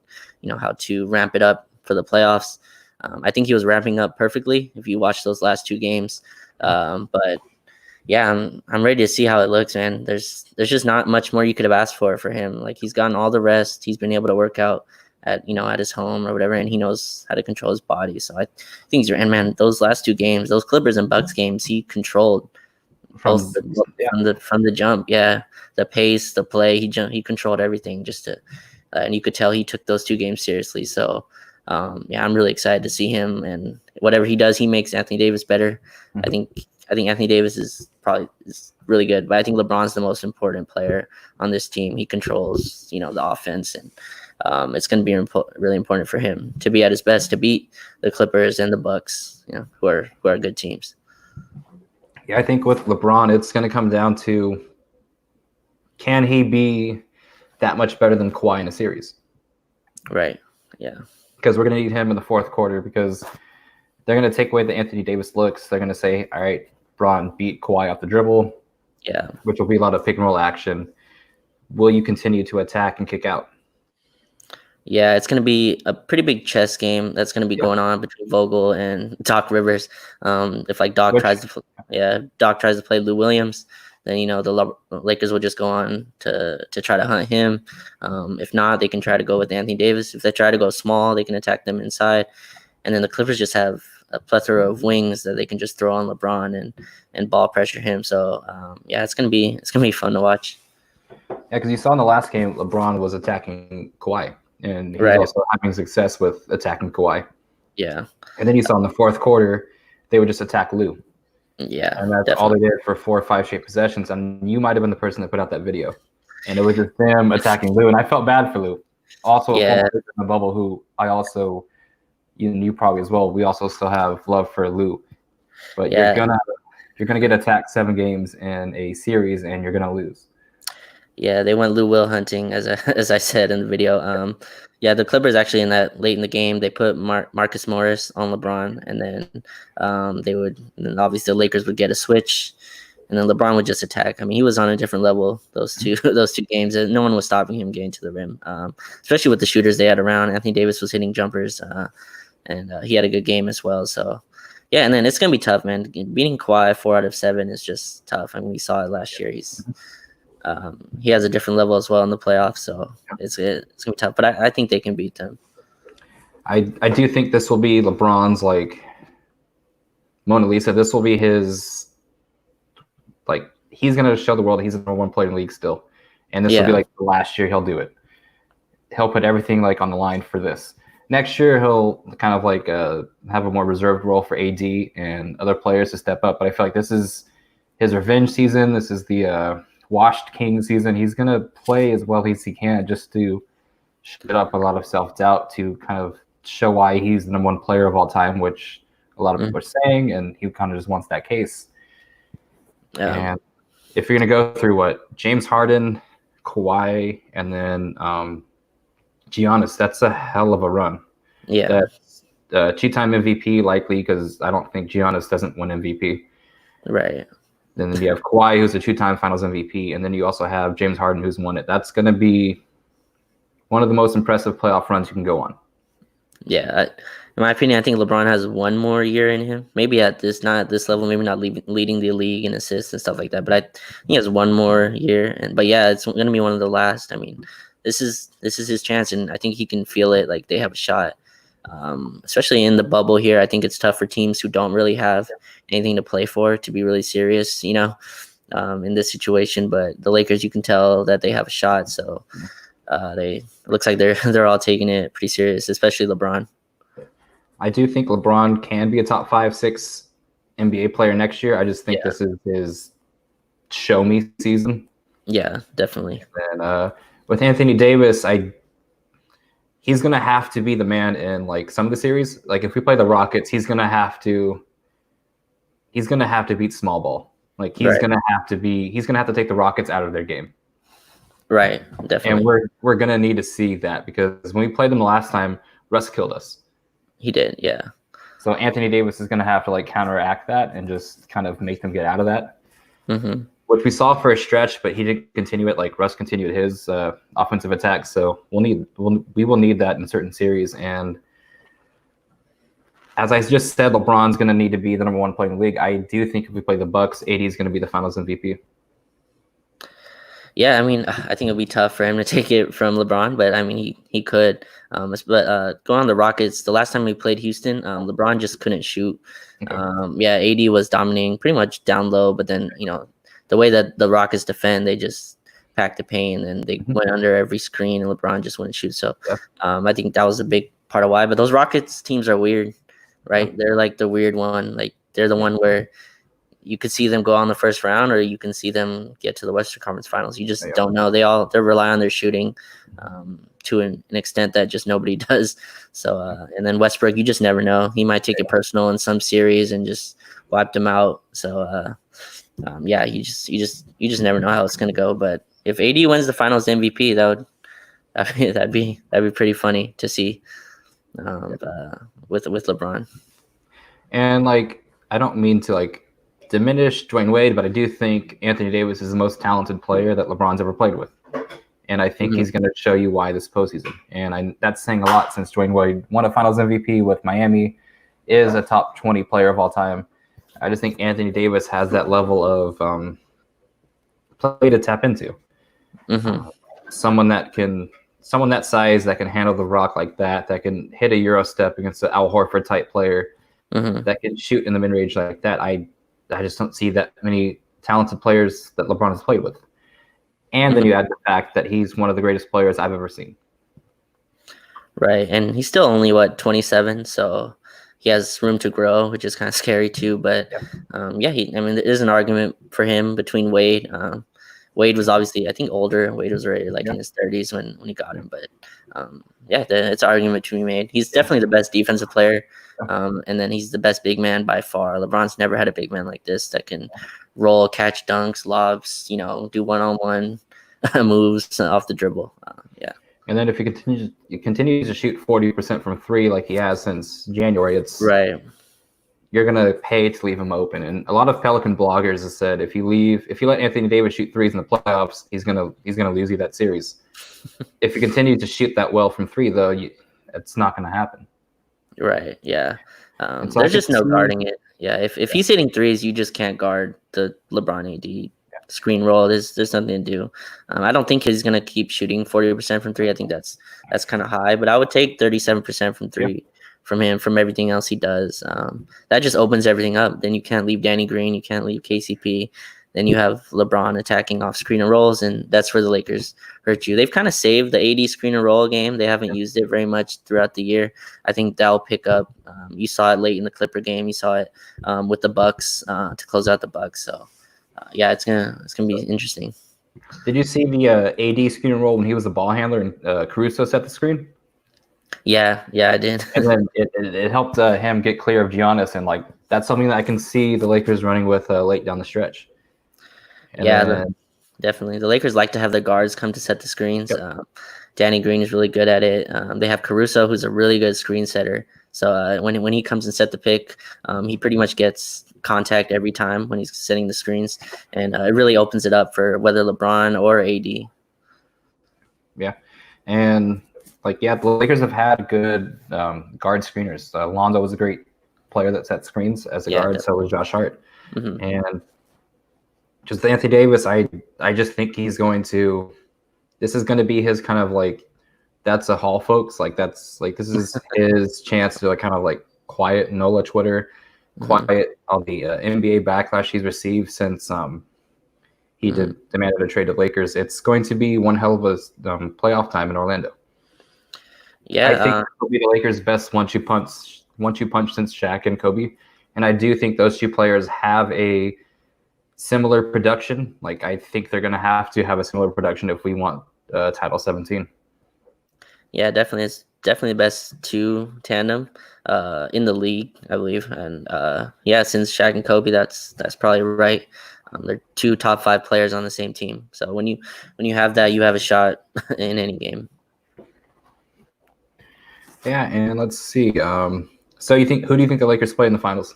how to ramp it up for the playoffs. I think he was ramping up perfectly if you watch those last 2 games. But yeah, I'm ready to see how it looks, man. There's just not much more you could have asked for him. Like he's gotten all the rest. He's been able to work out at his home or whatever, and he knows how to control his body. So I think he's and man, those last 2 games, those Clippers and Bucks games, he controlled from the jump. Yeah, the pace, the play, he controlled everything just to, and you could tell he took those 2 games seriously. So yeah, I'm really excited to see him, and whatever he does, he makes Anthony Davis better. I think Anthony Davis is really good, but I think LeBron's the most important player on this team. He controls, the offense, and it's going to be really important for him to be at his best to beat the Clippers and the Bucks, who are good teams. Yeah, I think with LeBron, it's going to come down to, can he be that much better than Kawhi in a series? Right. Yeah. Because we're going to need him in the fourth quarter, because they're going to take away the Anthony Davis looks. They're going to say, all right, Bron, beat Kawhi off the dribble. Yeah. Which will be a lot of pick and roll action. Will you continue to attack and kick out? Yeah, it's going to be a pretty big chess game that's going to be going on between Vogel and Doc Rivers. If like Doc tries to play Lou Williams, then the Lakers will just go on to try to hunt him. If not, they can try to go with Anthony Davis. If they try to go small, they can attack them inside. And then the Clippers just have a plethora of wings that they can just throw on LeBron and ball pressure him. So yeah, it's gonna be fun to watch. Yeah, because you saw in the last game, LeBron was attacking Kawhi, and he was also having success with attacking Kawhi. Yeah. And then you saw in the fourth quarter, they would just attack Lou. Yeah. And that's all they did for 4 or 5 straight possessions. And you might have been the person that put out that video. And it was just them attacking Lou. And I felt bad for Lou. Also, in the bubble, who I also, you probably as well, we also still have love for Lou. But you're gonna get attacked 7 games in a series, and you're gonna lose. Yeah, they went Lou Will hunting, as as I said in the video. Yeah, the Clippers actually in that late in the game they put Marcus Morris on LeBron, and then and then obviously the Lakers would get a switch, and then LeBron would just attack. I mean, he was on a different level those two those two games. No one was stopping him getting to the rim, especially with the shooters they had around. Anthony Davis was hitting jumpers, and he had a good game as well. So. Yeah, and then it's gonna be tough, man. Beating Kawhi 4 out of 7 is just tough. I mean, we saw it last year. He has a different level as well in the playoffs, so it's gonna be tough. But I think they can beat them. I do think this will be LeBron's like Mona Lisa. This will be his like he's gonna show the world he's the number one player in the league still, and this will be like the last year he'll do it. He'll put everything like on the line for this. Next year he'll kind of like have a more reserved role for AD and other players to step up. But I feel like this is his revenge season. This is the washed king season. He's gonna play as well as he can just to shut up a lot of self-doubt, to kind of show why he's the number one player of all time, which a lot of people are saying, and he kind of just wants that case. And if you're gonna go through what James Harden, Kawhi, and then Giannis, that's a hell of a run. Yeah, that's two-time MVP likely, because I don't think Giannis doesn't win MVP. Right. Then you have Kawhi, who's a two-time Finals MVP, and then you also have James Harden, who's won it. That's going to be one of the most impressive playoff runs you can go on. Yeah, in my opinion, I think LeBron has one more year in him. Maybe not at this level, maybe not leading the league in assists and stuff like that. But I think he has one more year. But yeah, it's going to be one of the last. I mean, this is his chance, and I think he can feel it. Like they have a shot, especially in the bubble here. I think it's tough for teams who don't really have anything to play for to be really serious, in this situation. But the Lakers, you can tell that they have a shot. So it looks like they're all taking it pretty serious, especially LeBron. I do think LeBron can be a top 5-6 NBA player next year. I just think this is his show me season. Yeah, definitely. And with Anthony Davis, he's gonna have to be the man in like some of the series. Like if we play the Rockets, he's gonna have to beat small ball. Like he's gonna have to take the Rockets out of their game. Right, definitely. And we're gonna need to see that, because when we played them the last time, Russ killed us. He did, yeah. So Anthony Davis is gonna have to like counteract that and just kind of make them get out of that. Mm-hmm. Which we saw for a stretch, but he didn't continue it like Russ continued his offensive attack. So we will need that in certain series. And as I just said, LeBron's going to need to be the number one player in the league. I do think if we play the Bucks, AD is going to be the Finals MVP. Yeah, I mean, I think it'll be tough for him to take it from LeBron, but I mean, he could. But going on the Rockets, the last time we played Houston, LeBron just couldn't shoot. Okay. AD was dominating pretty much down low, but then the way that the Rockets defend, they just packed the paint and they went under every screen, and LeBron just wouldn't shoot. So I think that was a big part of why. But those Rockets teams are weird, right? They're like the weird one. Like they're the one where you could see them go on the first round, or you can see them get to the Western Conference Finals. You just don't know. They rely on their shooting to an extent that just nobody does. So and then Westbrook, you just never know. He might take it personal in some series and just wipe them out. So you just never know how it's gonna go. But if AD wins the Finals MVP, that'd be pretty funny to see with LeBron. And like, I don't mean to like diminish Dwayne Wade, but I do think Anthony Davis is the most talented player that LeBron's ever played with, and I think he's going to show you why this postseason. And that's saying a lot, since Dwayne Wade won a Finals MVP with Miami, is a top 20 player of all time. I just think Anthony Davis has that level of play to tap into. Someone that size, that can handle the rock like that can hit a Euro step against an Al Horford type player, that can shoot in the mid range like that. I just don't see that many talented players that LeBron has played with. And then you add the fact that he's one of the greatest players I've ever seen. Right, and he's still only 27, so he has room to grow, which is kind of scary too. But there is an argument for him between Wade. Wade was obviously, I think, older. Wade was already in his 30s when he got him. But it's an argument to be made. He's definitely the best defensive player, and then he's the best big man by far. LeBron's never had a big man like this that can roll, catch dunks, lobs, do one-on-one. moves off the dribble. Yeah. And then if he continues to shoot 40% from three like he has since January, Right. you're gonna pay to leave him open. And a lot of Pelican bloggers have said if you let Anthony Davis shoot threes in the playoffs, he's gonna lose you that series. If he continues to shoot that well from three, though, it's not gonna happen. Right. Yeah. So there's just no guarding it. Yeah. If he's hitting threes, you just can't guard the LeBron AD screen roll. There's nothing to do. I don't think he's gonna keep shooting 40% from three. I think that's kind of high, but I would take 37% from three from him, from everything else he does. That just opens everything up. Then you can't leave Danny Green, you can't leave KCP. Then you have LeBron attacking off screen and rolls, and that's where the Lakers hurt you. They've kind of saved the AD screen and roll game. They haven't used it very much throughout the year. I think that'll pick up. You saw it late in the Clipper game. You saw it with the Bucks to close out the Bucks. So yeah, it's gonna be interesting. Did you see the AD screen and roll when he was the ball handler and Caruso set the screen? Yeah, I did. And then it helped him get clear of Giannis, and like that's something that I can see the Lakers running with late down the stretch. And definitely. The Lakers like to have their guards come to set the screens. Danny Green is really good at it. They have Caruso, who's a really good screen setter. So when he comes and set the pick, he pretty much gets contact every time when he's setting the screens, and it really opens it up for whether LeBron or AD. Yeah, and the Lakers have had good guard screeners. Rondo was a great player that set screens as a guard. Definitely. So was Josh Hart. Mm-hmm. And just Anthony Davis, I just think this is going to be his kind of that's a haul, folks. This is his chance to kind of quiet NOLA Twitter, quiet all the NBA backlash he's received since he demanded a trade to Lakers. It's going to be one hell of a playoff time in Orlando. Yeah, I think it'll be the Lakers' best one-two punch since Shaq and Kobe, and I do think those two players have a similar production. I think they're going to have a similar production if we want Title 17. Yeah, definitely. It's definitely the best two tandem in the league, I believe. And since Shaq and Kobe, that's probably right. They're two top 5 players on the same team. So when you have that, you have a shot in any game. Yeah, and let's see. So who do you think the Lakers play in the finals?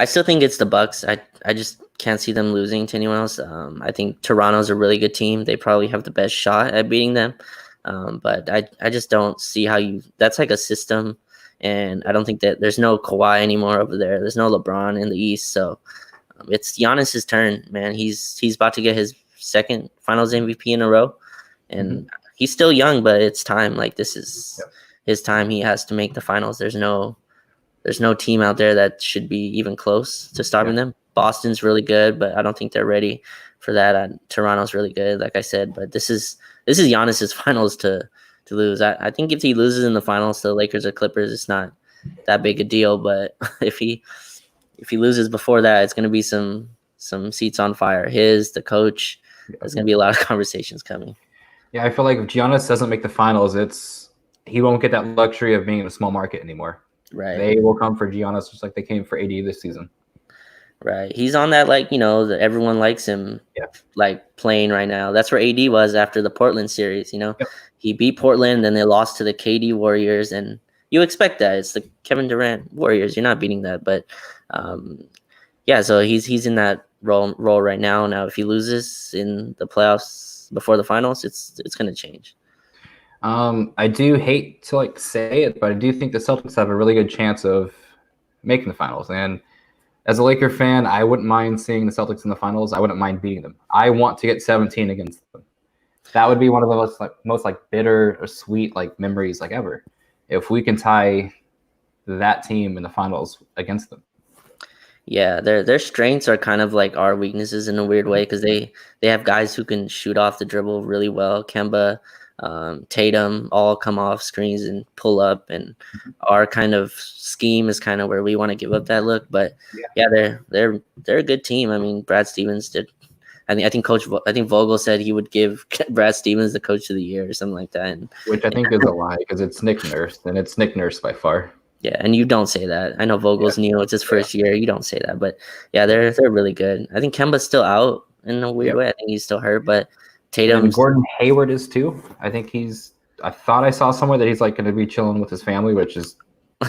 I still think it's the Bucks. I just can't see them losing to anyone else. I think Toronto's a really good team. They probably have the best shot at beating them. But I just don't see how that's like a system, and I don't think that there's no Kawhi anymore over there. There's no LeBron in the East, so it's Giannis's turn, man. He's about to get his second Finals MVP in a row, and he's still young, but it's time. This is his time. He has to make the finals. There's no team out there that should be even close to stopping them. Boston's really good, but I don't think they're ready for that. Toronto's really good, like I said, but this is Giannis's finals to lose. I think if he loses in the finals to the Lakers or Clippers, it's not that big a deal. But if he loses before that, it's going to be some seats on fire. The coach. There's going to be a lot of conversations coming. Yeah, I feel like if Giannis doesn't make the finals, he won't get that luxury of being in a small market anymore. Right. They will come for Giannis just like they came for AD this season. Right. He's on that that everyone likes him playing right now. That's where AD was after the Portland series, He beat Portland, then they lost to the KD Warriors, and you expect that. It's the Kevin Durant Warriors. You're not beating that, but so he's in that role right now. Now if he loses in the playoffs before the finals, it's going to change. I do hate to say it, but I do think the Celtics have a really good chance of making the finals. And as a Laker fan, I wouldn't mind seeing the Celtics in the finals. I wouldn't mind beating them. I want to get 17 against them. That would be one of the most bitter or sweet memories ever. If we can tie that team in the finals against them. Yeah, their strengths are kind of like our weaknesses in a weird way, because they have guys who can shoot off the dribble really well. Kemba, Tatum all come off screens and pull up, and our kind of scheme is kind of where we want to give up that look. But they're a good team. I mean, Brad Stevens did. I think Vogel said he would give Brad Stevens the coach of the year or something like that. Which I think is a lie, because it's Nick Nurse, and it's Nick Nurse by far. Yeah, and you don't say that. I know Vogel's new; it's his first year. You don't say that, but they're really good. I think Kemba's still out in a weird way. I think he's still hurt, but Tatum's Gordon Hayward is too. I thought I saw somewhere that he's like going to be chilling with his family, which is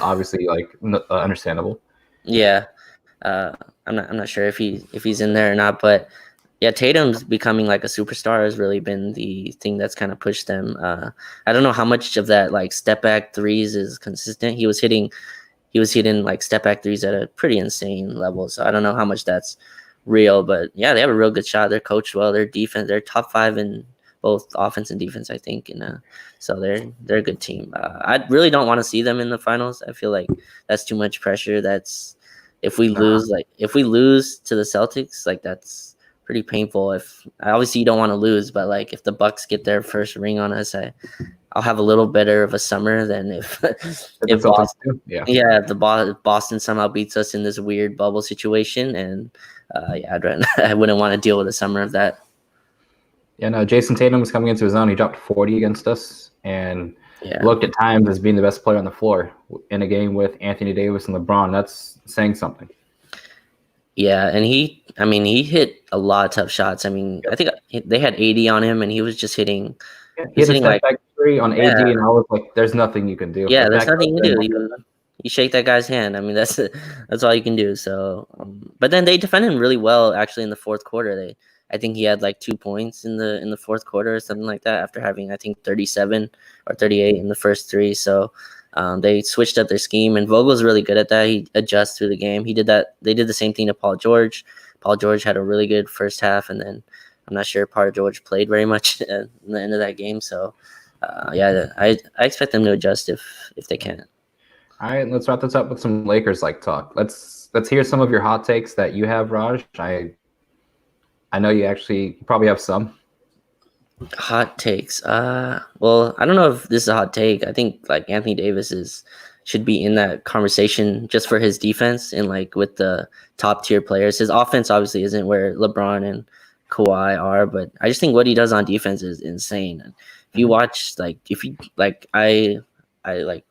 obviously like understandable. Yeah, I'm not sure if he's in there or not, but yeah, Tatum's becoming like a superstar has really been the thing that's kind of pushed them. I don't know how much of that like step back threes is consistent. He was hitting like step back threes at a pretty insane level. So I don't know how much that's real, but yeah, they have a real good shot. They're coached well. Their defense, they're top 5 in both offense and defense, I think, and so they're a good team. I really don't want to see them in the finals. I feel like that's too much pressure. That's if we lose to the Celtics, like that's pretty painful. If obviously you don't want to lose, but like if the Bucks get their first ring on us, I'll have a little better of a summer than if Boston, Boston somehow beats us in this weird bubble situation, and I wouldn't want to deal with a summer of that. Yeah, no, Jason Tatum was coming into his own. He dropped 40 against us and looked at times as being the best player on the floor in a game with Anthony Davis and LeBron. That's saying something. Yeah, and he hit a lot of tough shots. I mean, I think they had 80 on him, and he was just hitting. Yeah, he hit a step back three on AD, and I was like, "There's nothing you can do." Yeah, there's nothing you can do. You shake that guy's hand. I mean, that's all you can do. So, but then they defended him really well. Actually, in the fourth quarter, I think he had like 2 points in the fourth quarter or something like that. After having I think 37 or 38 in the first 3. So. They switched up their scheme, and Vogel's really good at that. He adjusts through the game. He did that. They did the same thing to Paul George. Paul George had a really good first half, and then I'm not sure Paul George played very much at the end of that game. So, I expect them to adjust if they can. All right, let's wrap this up with some Lakers like talk. Let's hear some of your hot takes that you have, Raj. I know you probably have some. Hot takes. Well, I don't know if this is a hot take. I think like Anthony Davis should be in that conversation just for his defense and like with the top tier players. His offense obviously isn't where LeBron and Kawhi are, but I just think what he does on defense is insane. If you watch, I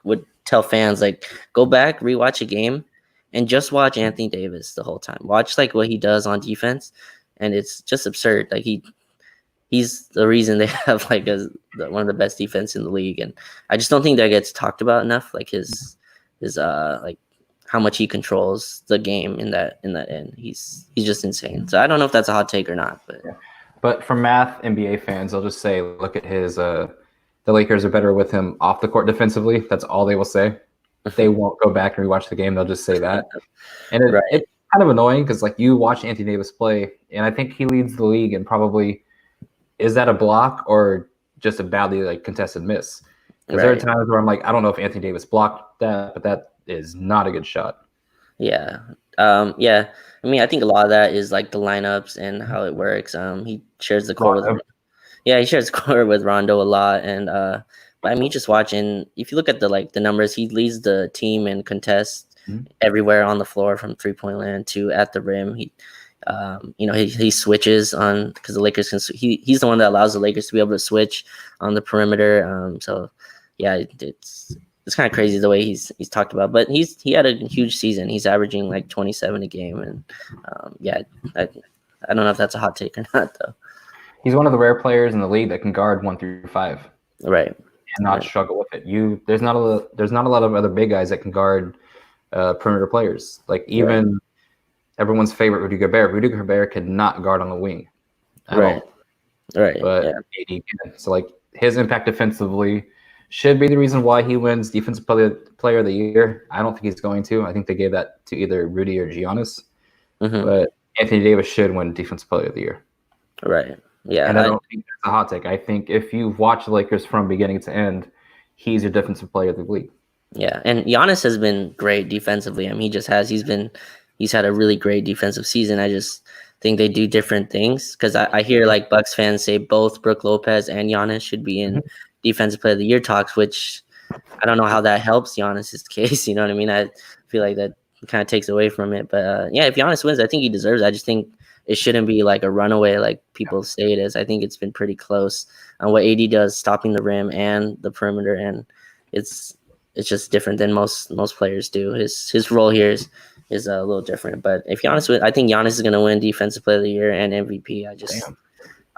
would tell fans like go back, rewatch a game, and just watch Anthony Davis the whole time. Watch like what he does on defense, and it's just absurd. Like he's the reason they have like one of the best defense in the league, and I just don't think that gets talked about enough. Like his like how much he controls the game in that end. He's just insane. So I don't know if that's a hot take or not, but for math NBA fans, they'll just say, look at his the Lakers are better with him off the court defensively. That's all they will say. They won't go back and rewatch the game. They'll just say that, and it's kind of annoying because like you watch Anthony Davis play, and I think he leads the league in probably. Is that a block or just a badly like contested miss? Because there are times where I'm like, I don't know if Anthony Davis blocked that, but that is not a good shot. Yeah. I mean, I think a lot of that is like the lineups and how it works. He shares the court he shares the court with Rondo a lot. And but I mean, just watching, if you look at the numbers, he leads the team in contests everywhere on the floor from 3-point land to at the rim. He switches on because the Lakers can. He's the one that allows the Lakers to be able to switch on the perimeter. So yeah, it's kind of crazy the way he's talked about. But he had a huge season. He's averaging like 27 a game, and I don't know if that's a hot take or not though. He's one of the rare players in the league that can guard 1 through 5, right, and not struggle with it. There's not a lot of other big guys that can guard perimeter players. Like even. Everyone's favorite Rudy Gobert. Rudy Gobert could not guard on the wing at all. Right. But AD can. So like his impact defensively should be the reason why he wins Defensive Player of the Year. I don't think he's going to. I think they gave that to either Rudy or Giannis. But Anthony Davis should win Defensive Player of the Year. Right. Yeah. And I don't think that's a hot take. I think if you've watched the Lakers from beginning to end, he's your Defensive Player of the League. Yeah. And Giannis has been great defensively. I mean, he's had a really great defensive season. I just think they do different things because I hear like Bucks fans say both Brook Lopez and Giannis should be in Defensive Player of the Year talks, which I don't know how that helps Giannis's case. You know what I mean? I feel like that kind of takes away from it. But if Giannis wins, I think he deserves it. I just think it shouldn't be like a runaway like people say it is. I think it's been pretty close on what AD does, stopping the rim and the perimeter, and it's just different than most players do. His role here is a little different. But if Giannis wins, I think Giannis is going to win Defensive Player of the Year and MVP.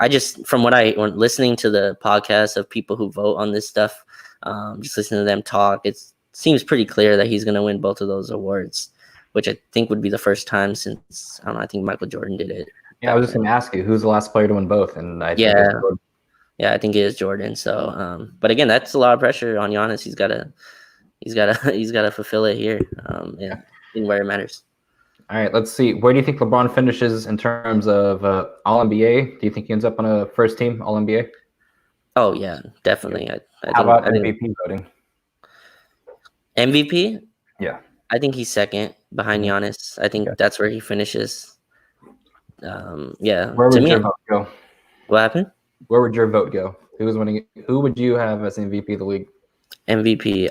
I just, from what when listening to the podcast of people who vote on this stuff, just listening to them talk, it seems pretty clear that he's going to win both of those awards, which I think would be the first time since, I don't know, I think Michael Jordan did it. Yeah, I was just going to ask you, who's the last player to win both? And I think it's Jordan. Yeah, I think it is Jordan. So, but again, that's a lot of pressure on Giannis. He's got to fulfill it here, in where it matters. All right, let's see. Where do you think LeBron finishes in terms of All-NBA? Do you think he ends up on a first team All-NBA? Oh yeah, definitely. How about MVP voting? MVP? Yeah, I think he's second behind Giannis. I think that's where he finishes. Yeah. Where would your vote go? What happened? Where would your vote go? Who was winning? Who would you have as MVP of the league? MVP.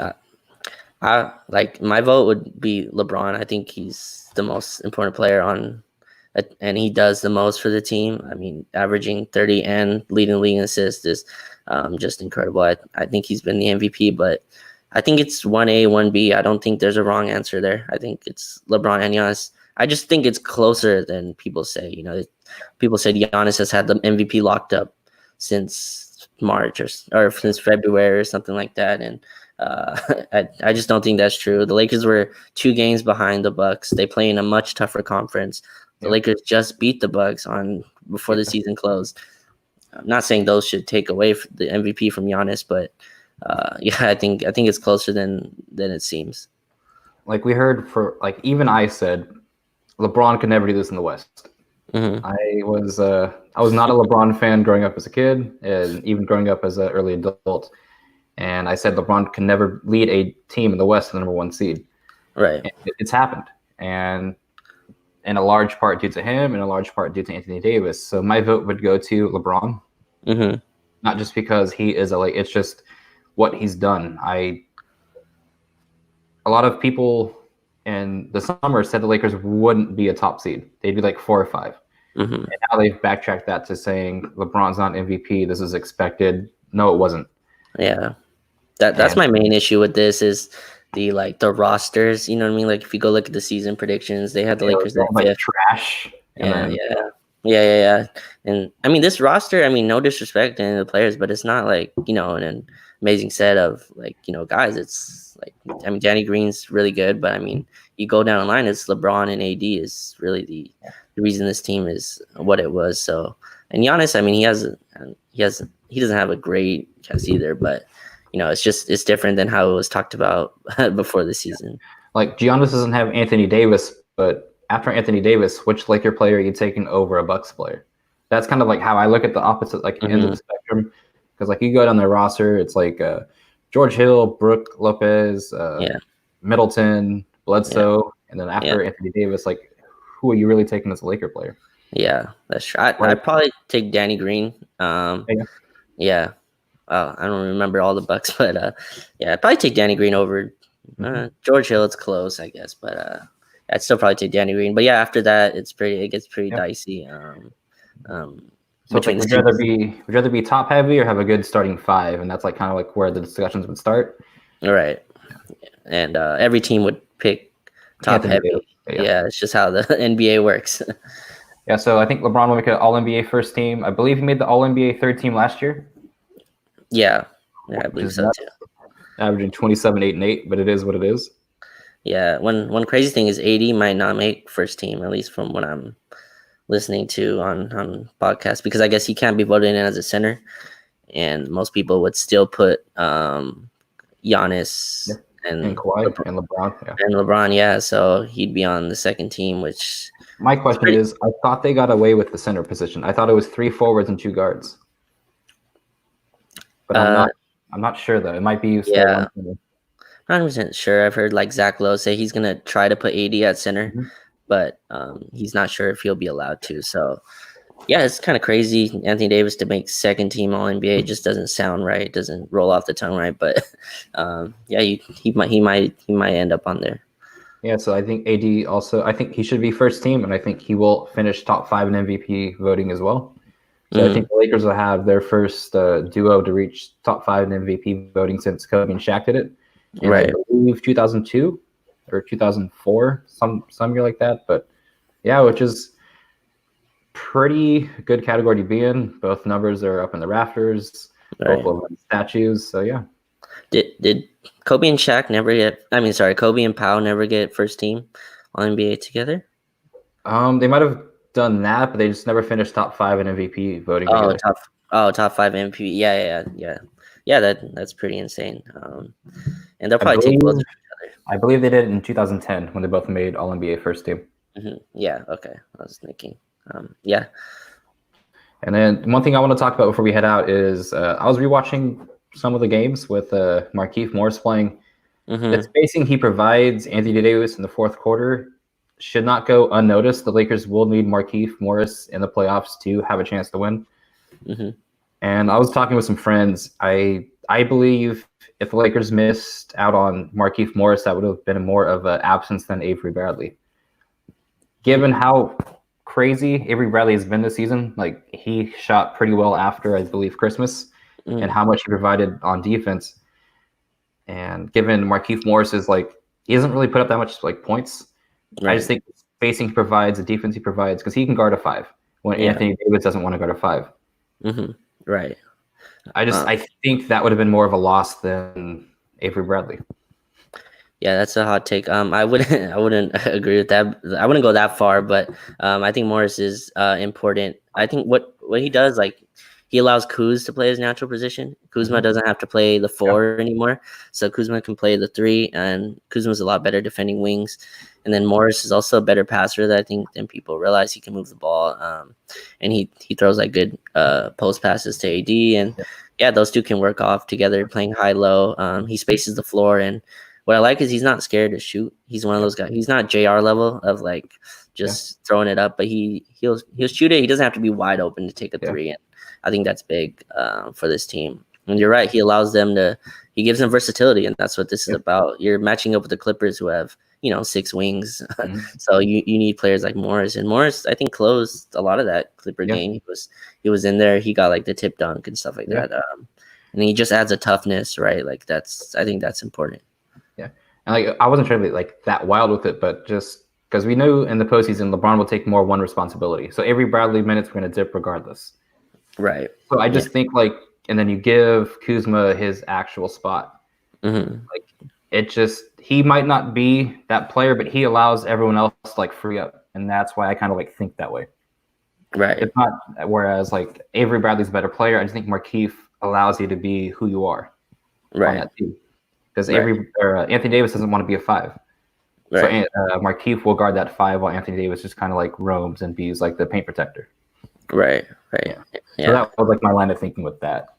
I like, my vote would be LeBron. I think he's the most important player on, and he does the most for the team. I mean, averaging 30 and leading the league in assists is just incredible. I think he's been the MVP, but I think it's 1A, 1B. I don't think there's a wrong answer there. I think it's LeBron and Giannis. I just think it's closer than people say. You know, people said Giannis has had the MVP locked up since March or since February or something like that, and I just don't think that's true. The Lakers were 2 games behind the Bucks. They play in a much tougher conference. The Lakers just beat the Bucks before the season closed. I'm not saying those should take away the MVP from Giannis, but yeah, I think it's closer than it seems. Like we heard even I said LeBron could never do this in the West. Mm-hmm. I was not a LeBron fan growing up as a kid, and even growing up as an early adult. And I said LeBron can never lead a team in the West, the number 1 seed. Right. And it's happened, and in a large part due to him, and a large part due to Anthony Davis. So my vote would go to LeBron. Mm-hmm. Not just because he is it's just what he's done. A lot of people in the summer said the Lakers wouldn't be a top seed. They'd be like 4 or 5. Mm-hmm. And now they've backtracked that to saying LeBron's not MVP. This is expected. No, it wasn't. Yeah. That's my main issue with this is the rosters. You know what I mean? Like if you go look at the season predictions, they had the Lakers at 5th. Trash. Yeah. And I mean, this roster, I mean, no disrespect to any of the players, but it's not like, you know, an amazing set of guys. It's like, I mean, Danny Green's really good, but I mean, you go down the line, it's LeBron and AD is really the reason this team is what it was. So, and Giannis, I mean, he doesn't have a great cast either, but you know, it's different than how it was talked about before the season. Like Giannis doesn't have Anthony Davis, but after Anthony Davis, which Laker player are you taking over a Bucks player? That's kind of like how I look at the opposite end of the spectrum. Because you go down their roster, it's like George Hill, Brooke Lopez, Middleton, Bledsoe, and then after Anthony Davis, who are you really taking as a Laker player? Yeah, that's true. I'd probably take Danny Green. Yeah. I don't remember all the Bucks, but I'd probably take Danny Green over George Hill. It's close, I guess, but I'd still probably take Danny Green. But yeah, after that, it gets pretty dicey. So would you rather be top heavy or have a good starting 5, and that's kind of where the discussions would start. All right, and every team would pick top heavy. Yeah, it's just how the NBA works. Yeah, so I think LeBron will make an All-NBA first team. I believe he made the All-NBA third team last year. Yeah, I believe so too. Averaging 27, 8, and 8, but it is what it is. Yeah, one crazy thing is AD might not make first team, at least from what I'm listening to on podcasts, because I guess he can't be voted in as a center, and most people would still put Giannis and Kawhi and LeBron. And LeBron, so he'd be on the second team, which... My question is, I thought they got away with the center position. I thought it was 3 forwards and 2 guards. But I'm not sure though. It might be still one. 100% sure. I've heard Zach Lowe say he's gonna try to put AD at center, but he's not sure if he'll be allowed to. So yeah, it's kind of crazy. Anthony Davis to make second team All NBA just doesn't sound right. It doesn't roll off the tongue right. But he might end up on there. Yeah, so I think AD also. I think he should be first team, and I think he will finish top 5 in MVP voting as well. So I think the Lakers will have their first duo to reach top 5 in MVP voting since Kobe and Shaq did it. Right. I believe 2002 or 2004, some year like that. But yeah, which is pretty good category to be in. Both numbers are up in the rafters. Right. Both of statues. So yeah. Did Kobe and Shaq never get? I mean, sorry, Kobe and Powell never get first team All NBA together. They might have done that, but they just never finished top 5 in MVP voting together. Top 5 MVP. Yeah. That's pretty insane. And they'll probably take both of each other. I believe they did in 2010 when they both made All NBA first team. Mm-hmm. Yeah. Okay. I was thinking. Yeah. And then one thing I want to talk about before we head out is I was rewatching some of the games with Markieff Morris playing. Mm-hmm. The spacing he provides Anthony Davis in the fourth quarter should not go unnoticed. The Lakers will need Markieff Morris in the playoffs to have a chance to win. Mm-hmm. And I was talking with some friends. I believe if the Lakers missed out on Markieff Morris, that would have been more of an absence than Avery Bradley. Given how crazy Avery Bradley has been this season, like he shot pretty well after, I believe, Christmas, and how much he provided on defense. And given Markieff Morris is like, he doesn't really put up that much like points. Right. I just think the spacing he provides, the defense he provides, because he can guard a 5 when Anthony Davis doesn't want to guard a 5. Mm-hmm. Right. I think that would have been more of a loss than Avery Bradley. Yeah, that's a hot take. I wouldn't agree with that. I wouldn't go that far, but I think Morris is important. I think what he does, like, he allows Kuz to play his natural position. Kuzma doesn't have to play the 4 anymore, so Kuzma can play the 3, and Kuzma's a lot better defending wings. And then Morris is also a better passer than I think than people realize. He can move the ball, and he throws like good post passes to AD, and those two can work off together, playing high-low. He spaces the floor, and what I like is he's not scared to shoot. He's one of those guys. He's not JR level of like just throwing it up, but he'll shoot it. He doesn't have to be wide open to take a 3, and I think that's big for this team. And you're right. He allows them he gives them versatility, and that's what this is about. You're matching up with the Clippers who have, 6 wings. So you need players like Morris. And Morris, I think, closed a lot of that Clipper game. He was in there. He got like the tip dunk and stuff like that. And he just adds a toughness, right? Like I think that's important. Yeah. And like I wasn't trying to be like that wild with it, but just because we knew in the postseason LeBron will take more one responsibility. So every Bradley minute's going to dip regardless. Right. So I just think like, and then you give Kuzma his actual spot. Like it just, he might not be that player, but he allows everyone else to like free up. And that's why I kind of like think that way. Right. It's not, whereas like Avery Bradley's a better player. I just think Markieff allows you to be who you are on that team. Because Anthony Davis doesn't want to be a 5. Right. So Markieff will guard that 5 while Anthony Davis just kind of like roams and be like the paint protector. Right. Yeah. So that was like my line of thinking with that.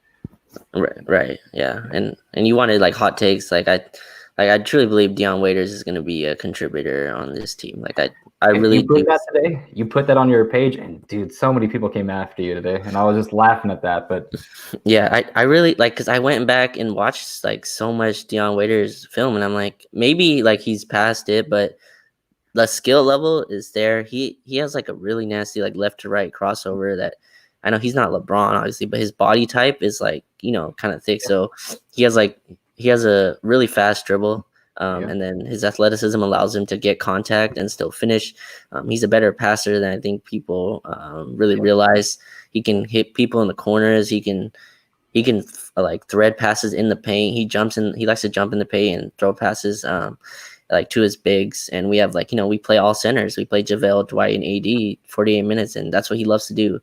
Right. Yeah. And you wanted like hot takes. Like I truly believe Dion Waiters is going to be a contributor on this team. Like I really you put that today. You put that on your page, and dude, so many people came after you today, and I was just laughing at that. But yeah, I really like, because I went back and watched like so much Dion Waiters film, and I'm like, maybe like he's past it, but the skill level is there. He has like a really nasty like left to right crossover that, I know he's not LeBron obviously, but his body type is like, kind of thick. So he has a really fast dribble. And then his athleticism allows him to get contact and still finish. He's a better passer than I think people really realize. He can hit people in the corners. He can like thread passes in the paint. He likes to jump in the paint and throw passes like to his bigs. And we have like, we play all centers. We play JaVale, Dwight, and AD 48 minutes, and that's what he loves to do.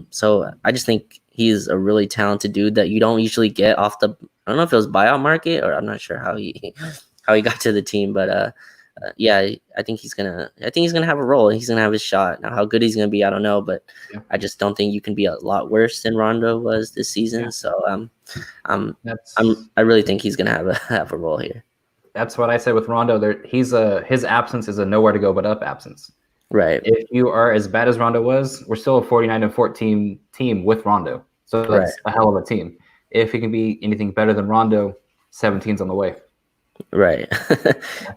So I just think he's a really talented dude that you don't usually get off the, I don't know if it was buyout market, or I'm not sure how he got to the team, but I think he's gonna have a role. He's gonna have his shot. Now, how good he's gonna be, I don't know, but I just don't think you can be a lot worse than Rondo was this season. So I really think he's gonna have a role here. That's what I said with Rondo. His absence is a nowhere to go but up absence. Right. If you are as bad as Rondo was, we're still a 49-14 team with Rondo. So that's a hell of a team. If he can be anything better than Rondo, 17's on the way. Right.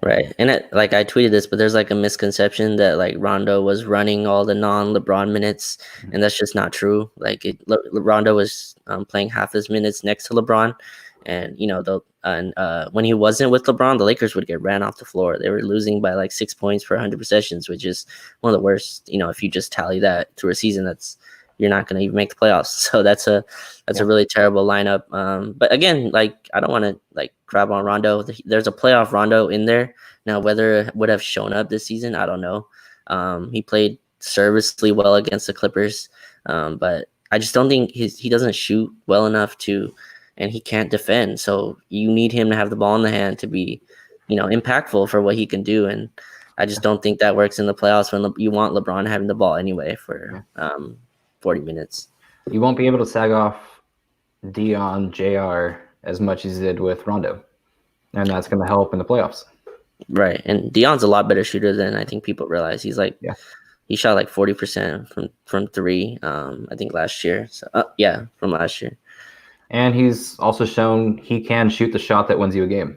Right. And I tweeted this, but there's like a misconception that like Rondo was running all the non-LeBron minutes, and that's just not true. Like Rondo was playing half his minutes next to LeBron, And when he wasn't with LeBron, the Lakers would get ran off the floor. They were losing by like 6 points per 100 possessions, which is one of the worst. If you just tally that through a season, you're not going to even make the playoffs. So that's a really terrible lineup. But again, like, I don't want to like crap on Rondo. There's a playoff Rondo in there now. Whether it would have shown up this season, I don't know. He played serviceably well against the Clippers, but I just don't think he doesn't shoot well enough and he can't defend. So you need him to have the ball in the hand to be, impactful for what he can do. And I just don't think that works in the playoffs when you want LeBron having the ball anyway for 40 minutes. You won't be able to sag off Dion, JR as much as he did with Rondo. And that's going to help in the playoffs. Right. And Dion's a lot better shooter than I think people realize. He's like, he shot like 40% from three, I think last year. So from last year. And he's also shown he can shoot the shot that wins you a game.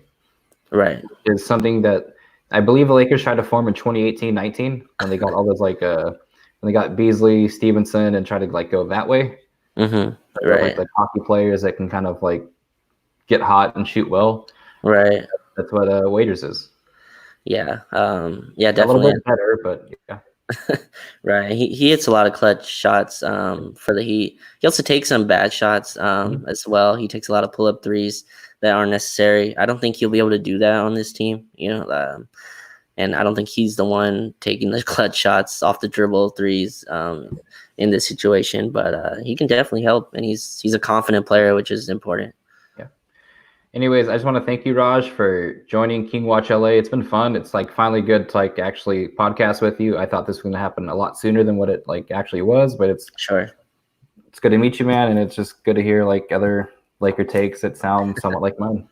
Right. It's something that I believe the Lakers tried to form in 2018-19 when they got all those when they got Beasley, Stevenson, and tried to like go that way. Mm-hmm. Right. Like the hockey players that can kind of like get hot and shoot well. Right. That's what Waiters is. Yeah. Definitely. A little bit better, but yeah. Right. He hits a lot of clutch shots for the Heat. He also takes some bad shots as well. He takes a lot of pull-up threes that aren't necessary. I don't think he'll be able to do that on this team, and I don't think he's the one taking the clutch shots off the dribble threes in this situation, but he can definitely help, and he's a confident player, which is important. Anyways, I just want to thank you, Raj, for joining King Watch LA. It's been fun. It's like finally good to like actually podcast with you. I thought this was going to happen a lot sooner than what it like actually was, but it's good to meet you, man. And it's just good to hear like other Laker takes that sound somewhat like mine.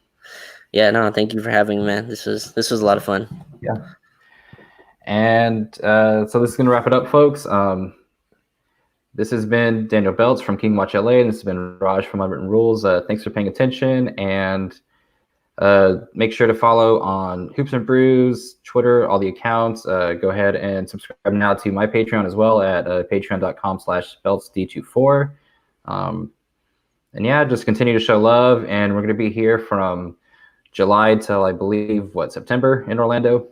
Yeah, no, thank you for having me, man. This was a lot of fun. Yeah. And so this is going to wrap it up, folks. This has been Daniel Belts from King Watch LA, and this has been Raj from Unwritten Rules. Thanks for paying attention, and make sure to follow on Hoops and Brews, Twitter, all the accounts. Go ahead and subscribe now to my Patreon as well at patreon.com/BeltsD24. And yeah, just continue to show love, and we're going to be here from July till I believe September in Orlando,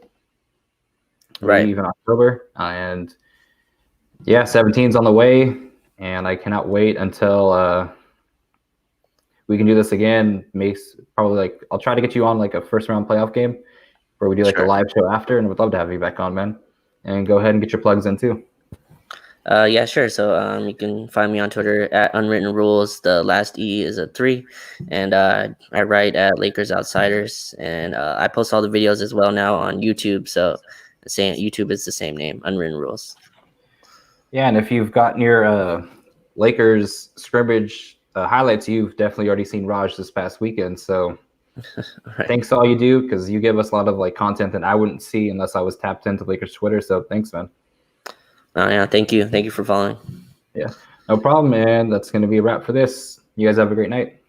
right? Even October, and 17's on the way, and I cannot wait until we can do this again. Probably I'll try to get you on like a first round playoff game where we do like a live show after, and would love to have you back on, man. And go ahead and get your plugs in too. Yeah, sure. So you can find me on Twitter at Unwritten Rules. The last E is a 3, and I write at Lakers Outsiders, and I post all the videos as well now on YouTube. So YouTube is the same name, Unwritten Rules. Yeah, and if you've gotten your Lakers scrimmage highlights, you've definitely already seen Raj this past weekend. So thanks to all you do, because you give us a lot of like content that I wouldn't see unless I was tapped into Lakers Twitter. So thanks, man. Yeah, thank you. Thank you for following. Yeah, no problem, man. That's going to be a wrap for this. You guys have a great night.